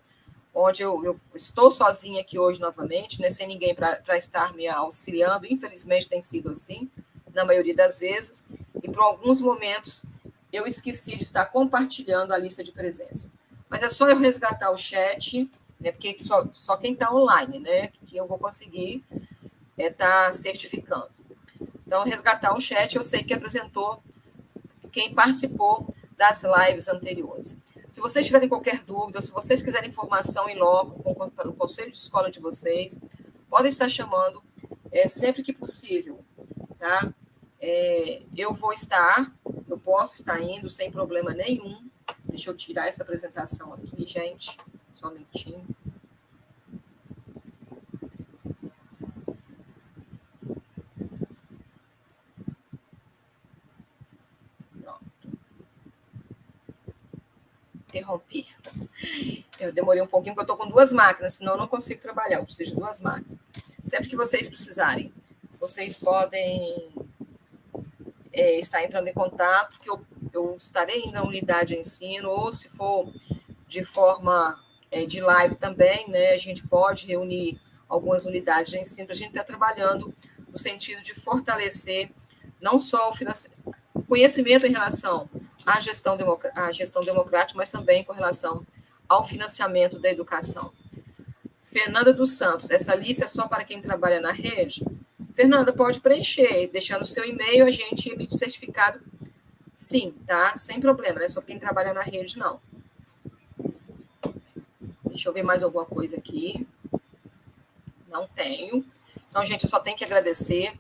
Speaker 1: Onde eu estou sozinha aqui hoje novamente, né? Sem ninguém para estar me auxiliando. Infelizmente tem sido assim, na maioria das vezes. E por alguns momentos eu esqueci de estar compartilhando a lista de presença. Mas é só eu resgatar o chat, né? Porque só quem está online, né? Que eu vou conseguir estar certificando. Então, resgatar o chat, eu sei que apresentou quem participou das lives anteriores. Se vocês tiverem qualquer dúvida, ou se vocês quiserem informação em loco para o conselho de escola de vocês, podem estar chamando sempre que possível, tá? Eu posso estar indo sem problema nenhum. Deixa eu tirar essa apresentação aqui, gente. Só um minutinho. Interrompi. Eu demorei um pouquinho, porque eu estou com 2 máquinas, senão eu não consigo trabalhar, eu preciso de 2 máquinas. Sempre que vocês precisarem, vocês podem estar entrando em contato, que eu estarei na unidade de ensino, ou se for de forma de live também, né, a gente pode reunir algumas unidades de ensino para a gente estar trabalhando no sentido de fortalecer não só o conhecimento em relação à gestão democrática, mas também com relação ao financiamento da educação. Fernanda dos Santos, essa lista é só para quem trabalha na rede? Fernanda, pode preencher, deixando o seu e-mail, a gente emite certificado, sim, tá? Sem problema, não é só quem trabalha na rede, não. Deixa eu ver mais alguma coisa aqui. Não tenho. Então, gente, eu só tenho que agradecer.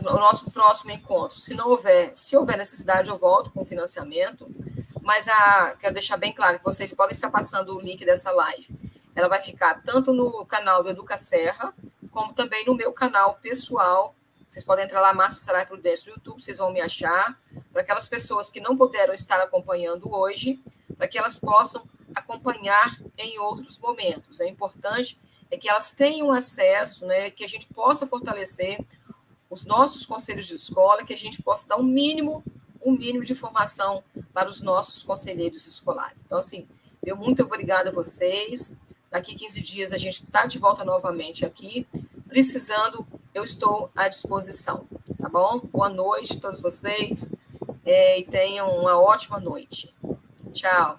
Speaker 1: No nosso próximo encontro, se houver necessidade, eu volto com o financiamento, mas quero deixar bem claro que vocês podem estar passando o link dessa live. Ela vai ficar tanto no canal do Educa Serra, como também no meu canal pessoal. Vocês podem entrar lá, Márcia Sarai Prudente, no YouTube, vocês vão me achar. Para aquelas pessoas que não puderam estar acompanhando hoje, para que elas possam acompanhar em outros momentos. É importante que elas tenham acesso, né, que a gente possa fortalecer os nossos conselhos de escola, que a gente possa dar um mínimo de formação para os nossos conselheiros escolares. Então, assim, meu muito obrigada a vocês. Daqui 15 dias a gente está de volta novamente aqui. Precisando, eu estou à disposição, tá bom? Boa noite a todos vocês e tenham uma ótima noite. Tchau.